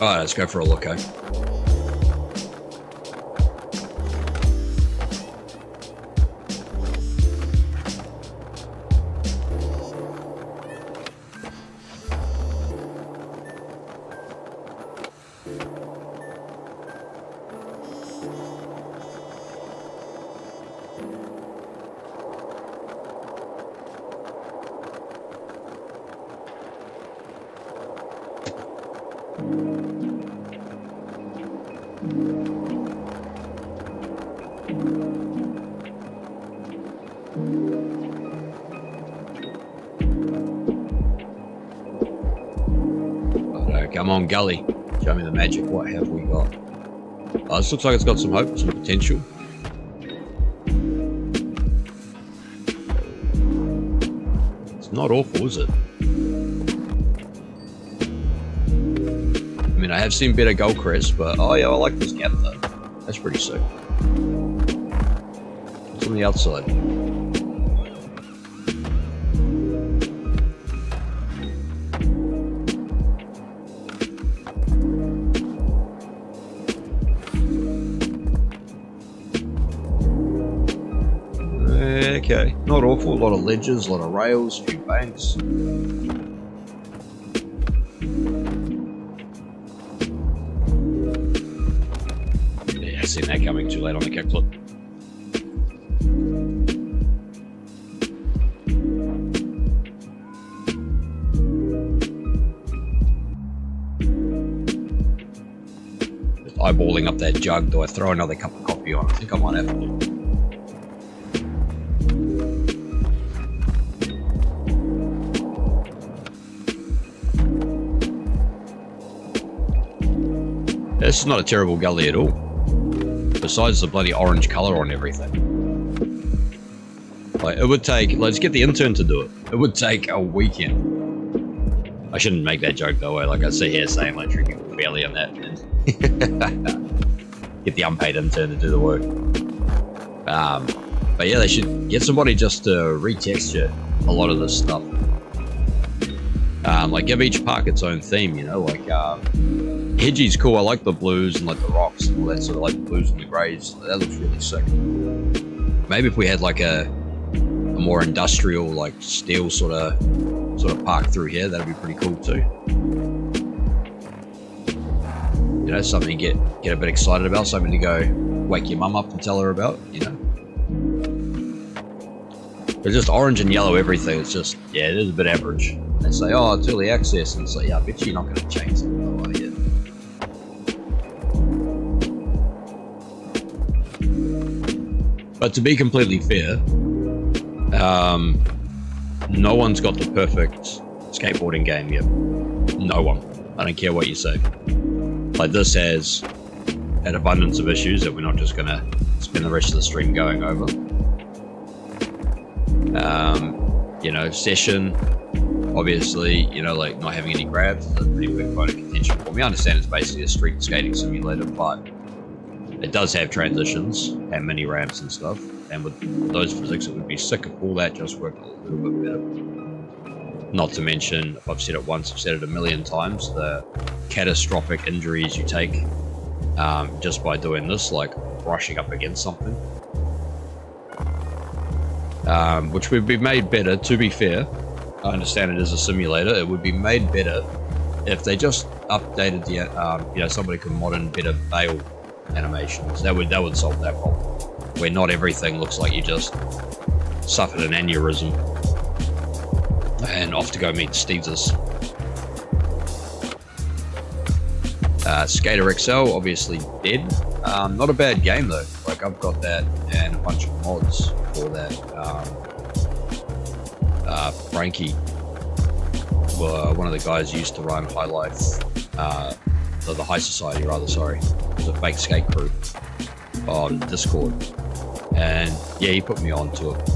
Alright, let's go for a look, eh? Come on, Gully. Show me the magic. What have we got? This looks like it's got some hope, some potential. It's not awful, is it? I mean, I have seen better Goldcrest, but oh yeah, I like this gap though. That's pretty sick. It's on the outside. Okay, not awful. A lot of ledges, a lot of rails, a few banks. Yeah, I seen that coming too late on the kickflip. Just eyeballing up that jug. Do I throw another cup of coffee on? I think I might have to. This is not a terrible gully at all. Besides the bloody orange colour on everything. Like, it would take... Let's get the intern to do it. It would take a weekend. I shouldn't make that joke though. Like I see here saying like drinking fairly on that. And get the unpaid intern to do the work. But yeah, they should get somebody just to retexture a lot of this stuff. Like give each park its own theme, you know, like Hedgie's cool. I like the blues and like the rocks and all that sort of like the blues and the greys. That looks really sick. Maybe if we had like a more industrial, like steel sort of park through here, that'd be pretty cool too. You know, something to get a bit excited about, something to go wake your mum up and tell her about. You know, it's just orange and yellow everything. It's just yeah, it is a bit average. They say, oh, it's early access, and it's like, yeah, I bet you're not going to change it. But to be completely fair, no one's got the perfect skateboarding game yet. No one. I don't care what you say. Like this has an abundance of issues that we're not just going to spend the rest of the stream going over. You know, session, obviously, you know, like not having any grabs is a pretty big point of contention for me. I understand it's basically a street skating simulator, but it does have transitions and mini ramps and stuff, and with those physics it would be sick if all that just worked a little bit better. Not to mention, if I've said it once, I've said it a million times, the catastrophic injuries you take just by doing this, like brushing up against something. Which would be made better, to be fair. I understand it is a simulator. It would be made better if they just updated the, you know, somebody could mod in better bail animations. That would solve that problem, where not everything looks like you just suffered an aneurysm and off to go meet Steezus. Skater XL obviously dead. Not a bad game though. Like I've got that and a bunch of mods for that. Frankie, one of the guys used to run High Life, the High Society rather, sorry. It was a fake skate crew on Discord, and yeah, he put me onto it,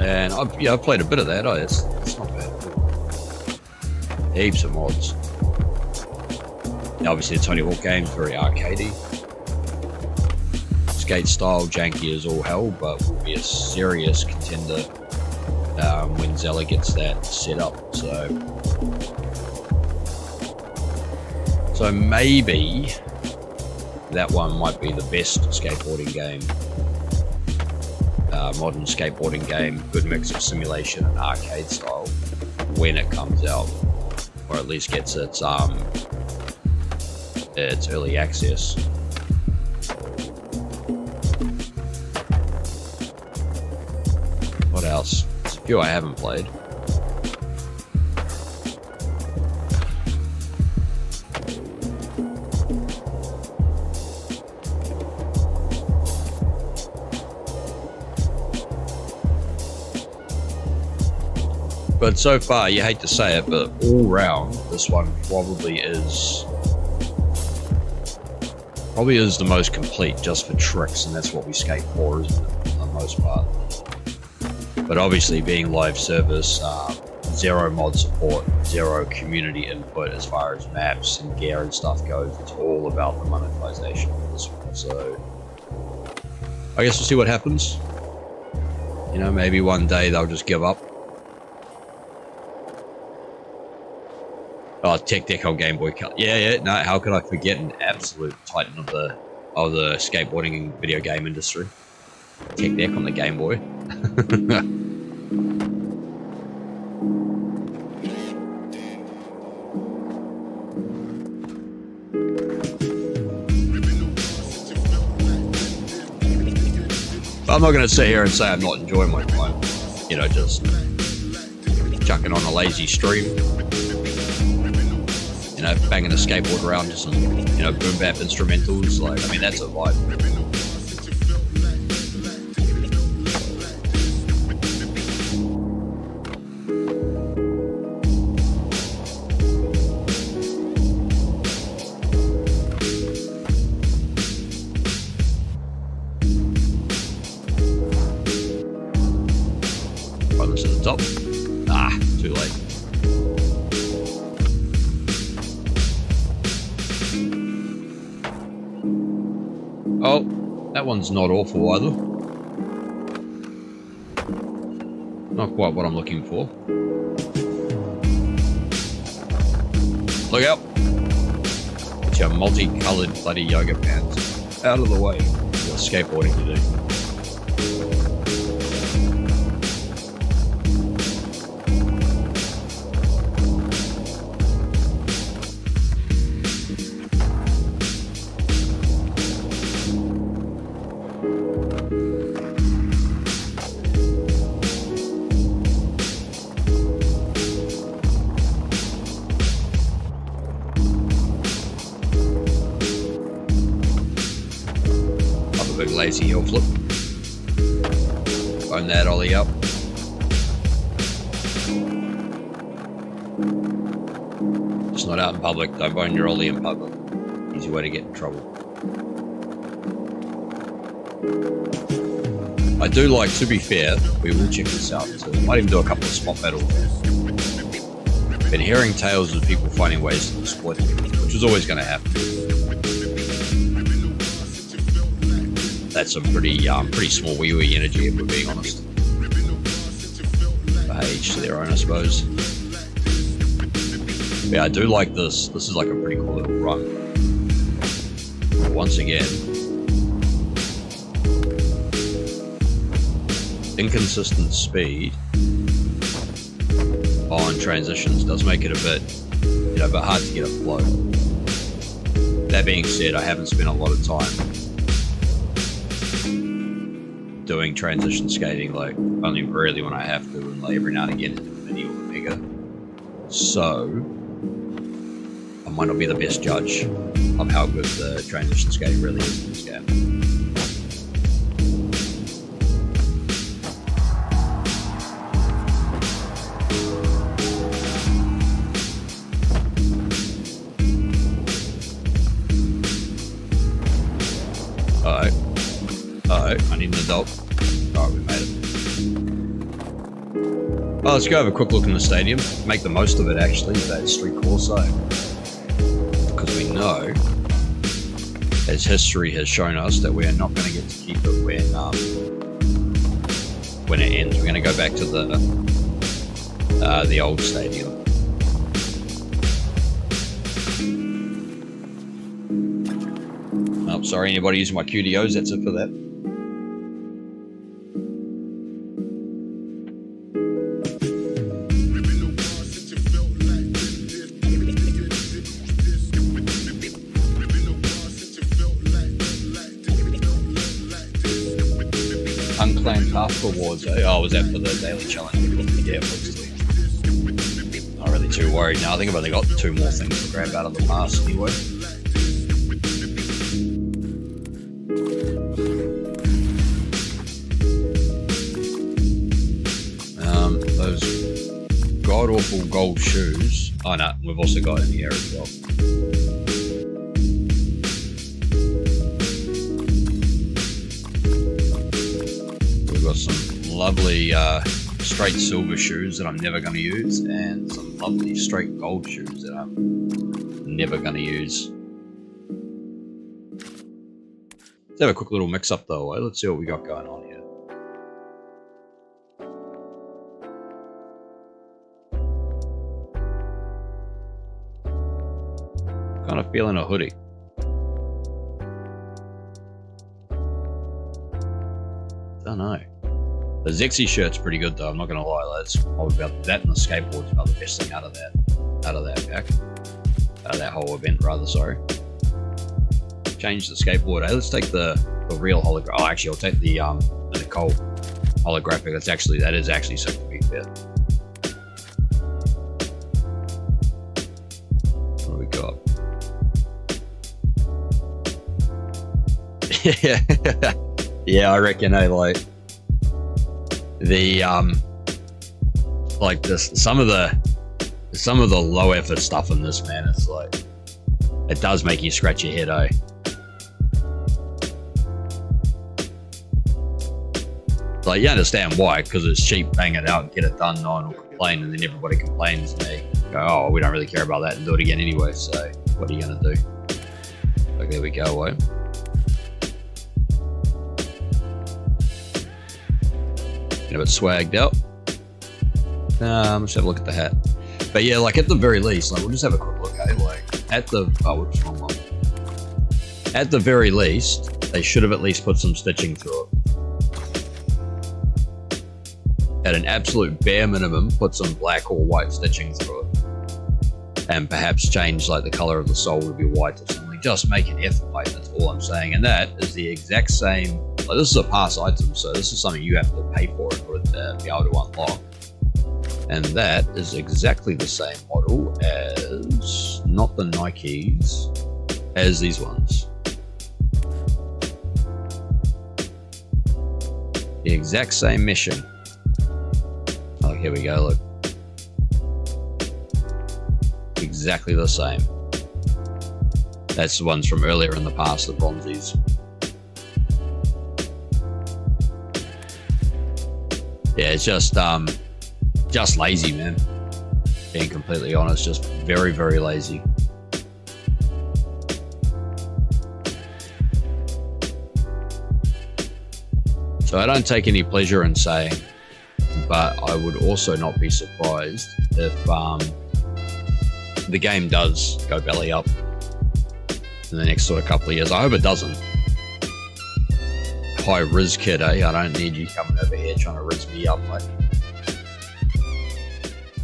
and I've played a bit of that. It's not bad. Heaps of mods. Now, obviously the Tony Hawk game's very arcadey. Skate style janky as all hell, but will be a serious contender when Zella gets that set up. So So maybe that one might be the best skateboarding game. Modern skateboarding game, good mix of simulation and arcade style when it comes out, or at least gets its early access. What else? There's a few I haven't played. But so far, you hate to say it, but all round, this one probably is the most complete just for tricks, and that's what we skate for, isn't it, for the most part. But obviously, being live service, zero mod support, zero community input as far as maps and gear and stuff goes. It's all about the monetization of this one. So I guess we'll see what happens. You know, maybe one day they'll just give up. Oh, Tech Deck on Game Boy Color. Yeah, no, how could I forget an absolute titan of the skateboarding and video game industry? Tech Deck on the Game Boy. But I'm not going to sit here and say I'm not enjoying my time. You know, just chucking on a lazy stream. You know, banging a skateboard around to some, you know, boom bap instrumentals. Like, I mean, that's a vibe. Right, this to the top. Ah, too late. Oh, that one's not awful either. Not quite what I'm looking for. Look out! It's your multicolored bloody yoga pants. Out of the way. You're skateboarding to do. Big lazy heel flip. Own that ollie up. It's not out in public. Don't bone your ollie in public. Easy way to get in trouble. I do like, to be fair, we will check this out. So I might even do a couple of spot battles. Been hearing tales of people finding ways to exploit it, which is always going to happen. That's some pretty small wee energy, if we're being honest. But hey, each to their own, I suppose. But yeah, I do like this. This is like a pretty cool little run. But once again, inconsistent speed on transitions does make it a bit, you know, a bit hard to get a flow. That being said, I haven't spent a lot of time doing transition skating, like only really when I have to, and like every now and again in a mini or a bigger. So I might not be the best judge of how good the transition skating really is in this game. Uh-oh, I need an adult. Alright, we made it. Oh, let's go have a quick look in the stadium. Make the most of it, actually, that street corso. Because we know, as history has shown us, that we are not going to get to keep it when it ends. We're going to go back to the old stadium. Oh, sorry, anybody using my QDOs, that's it for that. Unclaimed task rewards, eh? Oh, was that for the daily challenge? Yeah, it was too. Not really too worried now. I think I've only got 2 more things to grab out of the past anyway. Those god-awful gold shoes. Oh no, we've also got in here as well. We've got some lovely straight silver shoes that I'm never going to use, and some lovely straight gold shoes that I'm never going to use. Let's have a quick little mix up though, eh? Let's see what we got going on here. Kind of feeling a hoodie. Don't know. The Zexy shirt's pretty good though, I'm not gonna lie. That's probably about that, and the skateboard's about the best thing out of that pack. Out of that whole event rather, sorry. Change the skateboard, eh? Let's take the real holographic. Oh, actually I'll take the Nicole holographic. That is actually so to be fair. What do we got? Yeah, I reckon like the like this some of the low effort stuff in this, man, it's like it does make you scratch your head, eh? Like, you understand why, because it's cheap, bang it out, get it done, no one will complain, and then everybody complains and they go, oh, we don't really care about that, and do it again anyway, so what are you gonna do? Like, there we go, eh? Getting a bit swagged out. Let's have a look at the hat. But yeah, like at the very least, like we'll just have a quick look, eh? Like at the whoops, wrong one. At the very least, they should have at least put some stitching through it. At an absolute bare minimum, put some black or white stitching through it. And perhaps change like the color of the sole to be white or something. Just make an effort, mate, that's all I'm saying. And that is the exact same, like this is a pass item, so this is something you have to pay for in order to be able to unlock. And that is exactly the same model as, not the Nikes, as these ones. The exact same mission. Oh, here we go, look. Exactly the same. That's the ones from earlier in the past, the bronzies. Yeah, it's just lazy, man. Being completely honest, just very, very lazy. So I don't take any pleasure in saying, but I would also not be surprised if the game does go belly up in the next sort of couple of years. I hope it doesn't. High Riz kid, eh? I don't need you coming over here trying to riz me up, mate.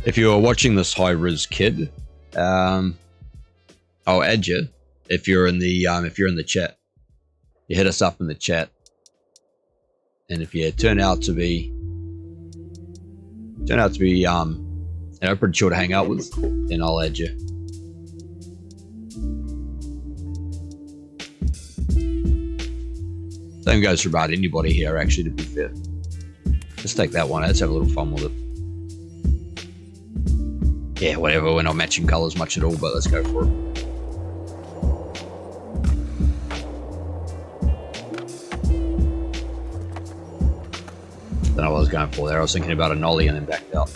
If you are watching this High Riz kid, I'll add you if you're in the chat. You hit us up in the chat, and if you turn out to be pretty chill to hang out with, then I'll add you. Same goes for about anybody here, actually, to be fair. Let's take that one. Let's have a little fun with it. Yeah, whatever. We're not matching colours much at all, but let's go for it. Don't know what I was going for there. I was thinking about a nollie and then backed out.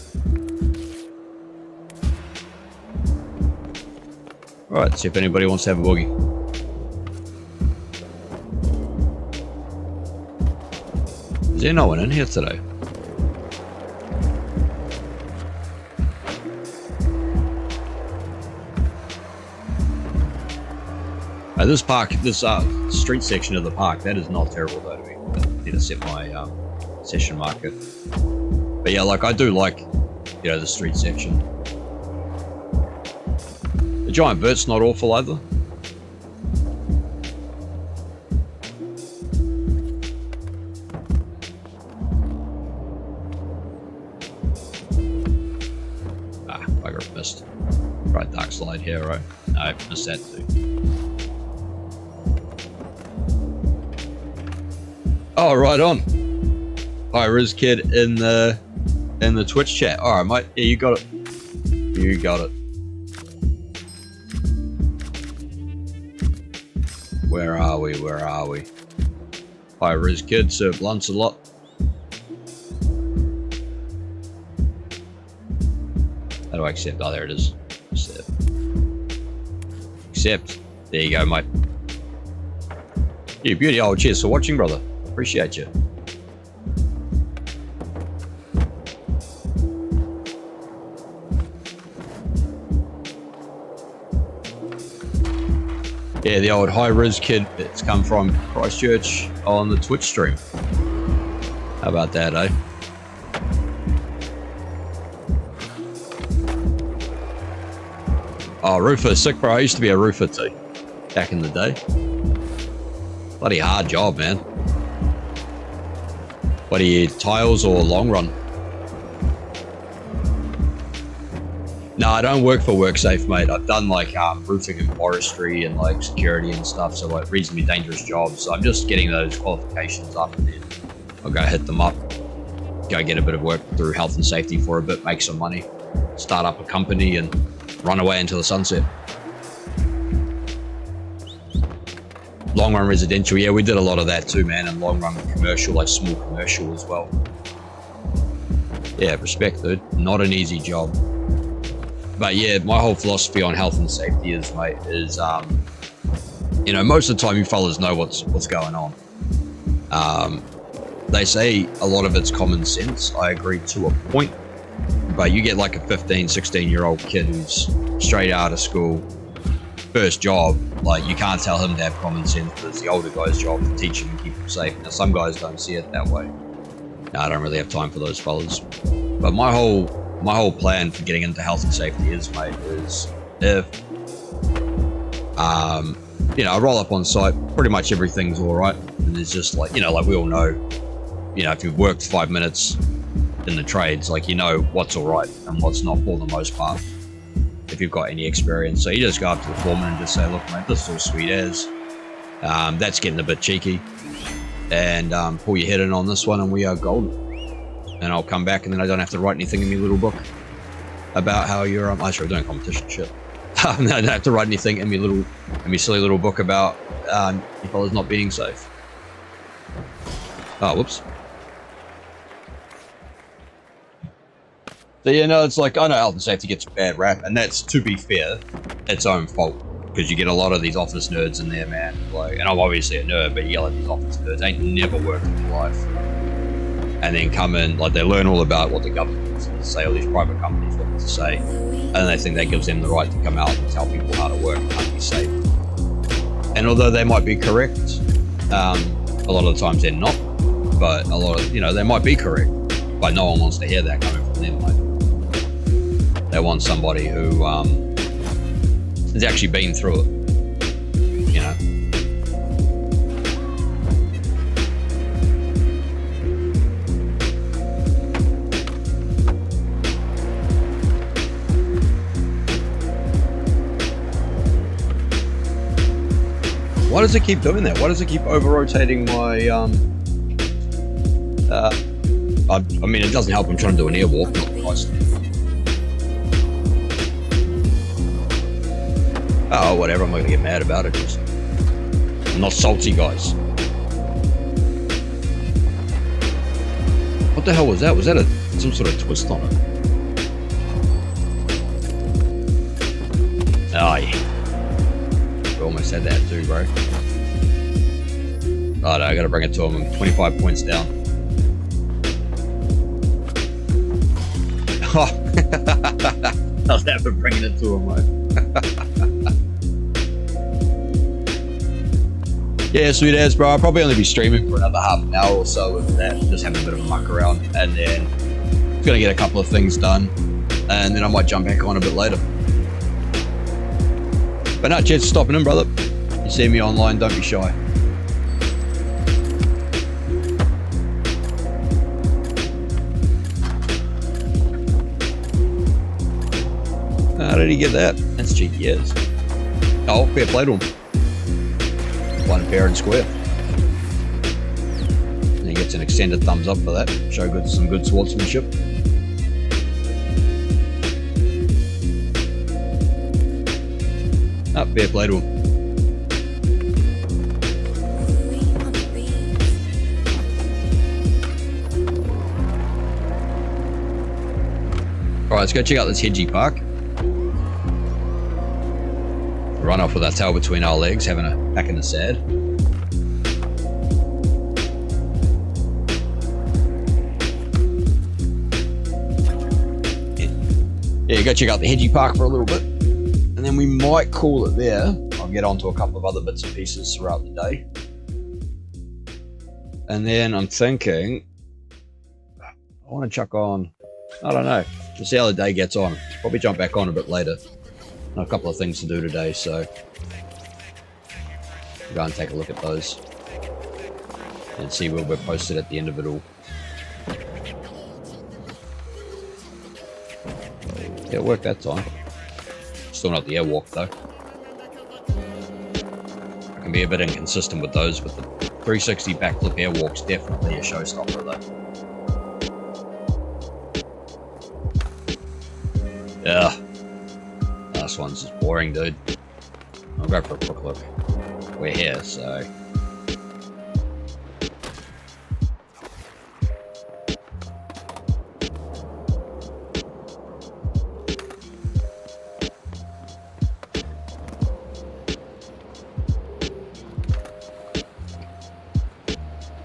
Alright, see if anybody wants to have a boogie. Is there no one in here today? This park, this street section of the park, that is not terrible though to me. I need to set my session marker. But yeah, like I do like, you know, the street section. The giant bird's not awful either. Bugger, missed. Right, dark slide here, right? No, I missed that too. Oh, right on. Hi, Riz Kid in the Twitch chat. All right, mate. Yeah, you got it. You got it. Where are we? Where are we? Hi, Riz Kid. Sir Blunts a lot. How do I accept? Oh, there it is. Accept. Accept. There you go, mate. You beauty. Oh, cheers for watching, brother. Appreciate you. Yeah, the old high res kid that's come from Christchurch on the Twitch stream. How about that, eh? Oh, roofer, sick bro. I used to be a roofer too, back in the day. Bloody hard job, man. What are you, tiles or long run? No, I don't work for WorkSafe, mate. I've done like roofing and forestry and like security and stuff, so like reasonably dangerous jobs. So I'm just getting those qualifications up and then I'll go hit them up. Go get a bit of work through health and safety for a bit, make some money, start up a company and run away into the sunset. Long run residential, yeah, we did a lot of that too, man, and long run commercial, like small commercial as well. Yeah, respect, dude. Not an easy job. But yeah, my whole philosophy on health and safety is, mate, is you know, most of the time you fellas know what's going on. They say a lot of it's common sense. I agree to a point. But you get like a 15, 16-year-old kid who's straight out of school, first job, like you can't tell him to have common sense, but it's the older guy's job to teach him and keep him safe. Now some guys don't see it that way. No, I don't really have time for those fellas. But my whole plan for getting into health and safety is, mate, is if you know, I roll up on site, pretty much everything's all right, and there's just like, you know, like we all know, you know, if you've worked 5 minutes in the trades, like you know what's all right and what's not for the most part, if you've got any experience. So you just go up to the foreman and just say, look, mate, this is all sweet as. That's getting a bit cheeky, and pull your head in on this one and we are golden. And I'll come back and then I don't have to write anything in my little book about how you're I should be doing competition shit. I don't have to write anything in my silly little book about you fellas not being safe. Oh, whoops. So yeah, no, it's like, I know health and safety gets a bad rap, and that's, to be fair, its own fault, because you get a lot of these office nerds in there, man. Like, and I'm obviously a nerd, but you get like these office nerds, ain't never worked in their life, and then come in, like they learn all about what the government wants to say, all these private companies want to say, and they think that gives them the right to come out and tell people how to work and how to be safe. And although they might be correct, a lot of the times they're not, but a lot of, you know, they might be correct, but no one wants to hear that coming from them, like. They want somebody who has actually been through it, you know. Why does it keep doing that? Why does it keep over-rotating my, I mean, it doesn't help I'm trying to do an airwalk, not twice. Oh, whatever, I'm not gonna get mad about it. Just, I'm not salty, guys. What the hell was that? Was that some sort of twist on it? Oh, yeah. We almost had that too, bro. Oh, no, I gotta bring it to him. I'm 25 points down. Oh, how's that for bringing it to him, mate? Yeah, sweet as, bro. I'll probably only be streaming for another half an hour or so with that, just having a bit of a muck around, and then gonna get a couple of things done, and then I might jump back on a bit later. But no, cheers for stopping in, brother. You see me online, don't be shy. How did he get that? That's cheeky as. Oh, fair play to him. One fair and square. And he gets an extended thumbs up for that. Show some good swordsmanship. Ah, fair play to him. Alright, let's go check out this hedgy park. Run off with our tail between our legs, having a pack in the sad. Yeah, go check out the hedgy park for a little bit. And then we might call it there. I'll get on to a couple of other bits and pieces throughout the day. And then I'm thinking, I want to chuck on, I don't know, to see how the day gets on. Probably jump back on a bit later. A couple of things to do today, so we'll go and take a look at those and see where we're posted at the end of it all. Yeah, it worked that time. Still not the airwalk though. I can be a bit inconsistent with those, but the 360 backflip airwalk's definitely a showstopper though. Yeah. This one's just boring, dude. I'll go for a quick look. We're here, so.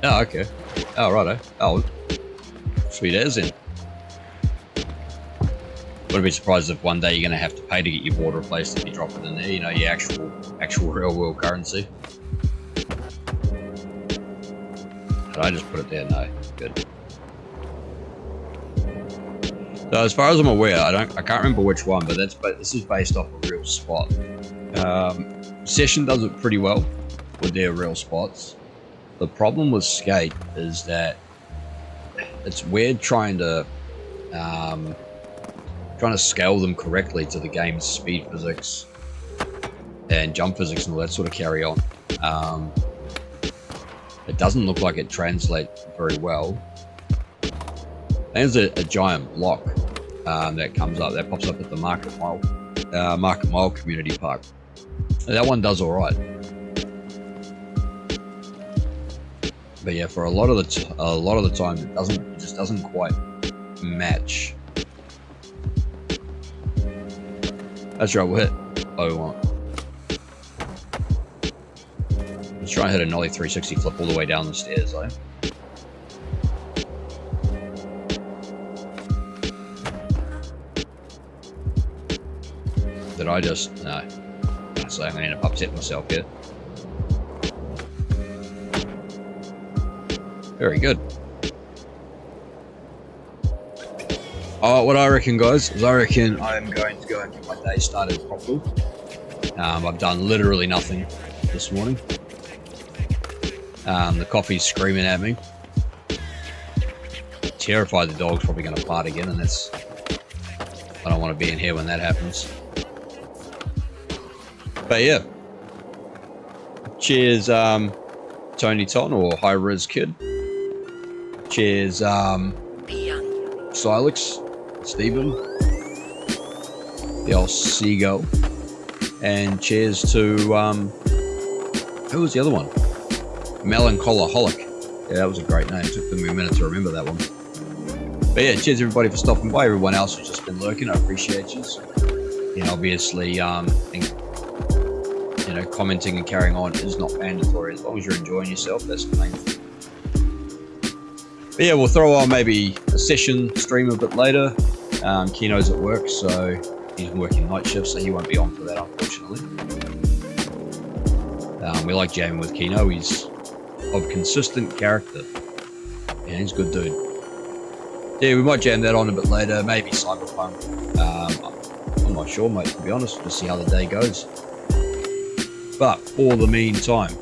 Oh, okay. Oh, righto. Oh, sweet as in. Wouldn't be surprised if one day you're going to have to pay to get your board replaced if you drop it in there, you know, your actual real world currency. Did I just put it there? No. Good. So as far as I'm aware, I can't remember which one, but this is based off a real spot. Session does it pretty well with their real spots. The problem with Skate is that it's weird trying to scale them correctly to the game's speed physics and jump physics and all that sort of carry on. It doesn't look like it translates very well. There's a giant block that comes up, that pops up at the Market Mile Community Park. And that one does all right. But yeah, for a lot of the time, it just doesn't quite match. That's right, we'll hit 01. Let's try and hit a nollie 360 flip all the way down the stairs, eh? Did I just... No. So I'm going to end up upsetting myself here. Very good. What I reckon, guys, is I reckon I'm going to go and get my day started properly. I've done literally nothing this morning. The coffee's screaming at me. Terrified the dog's probably going to fart again, and that's... I don't want to be in here when that happens. But yeah. Cheers, Tony Ton, or High Riz Kid. Cheers, Silex, Stephen, the old Seagull, and cheers to, who was the other one? Melancholoholic. Yeah, that was a great name. It took me a minute to remember that one. But yeah, cheers everybody for stopping by. Everyone else who's just been lurking, I appreciate you. You know, obviously, commenting and carrying on is not mandatory. As long as you're enjoying yourself, that's the main thing. But yeah, we'll throw on maybe a session stream a bit later. Kino's at work, so he's working night shifts, so he won't be on for that, unfortunately. We like jamming with Kino. He's of consistent character. And he's a good dude. Yeah, we might jam that on a bit later. Maybe Cyberpunk. I'm not sure, mate, to be honest. We'll see how the day goes. But for the meantime,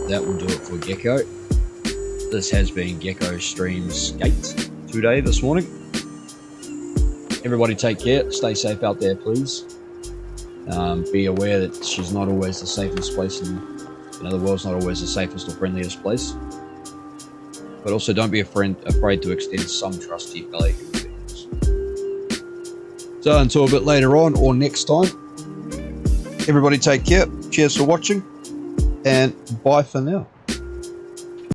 that will do it for Geko. This has been Geko Streams Gate today, this morning. Everybody take care. Stay safe out there, please. Be aware that she's not always the safest place the world's not always the safest or friendliest place. But also don't be afraid to extend some trust to your fellow human beings. So until a bit later on or next time, everybody take care. Cheers for watching and bye for now.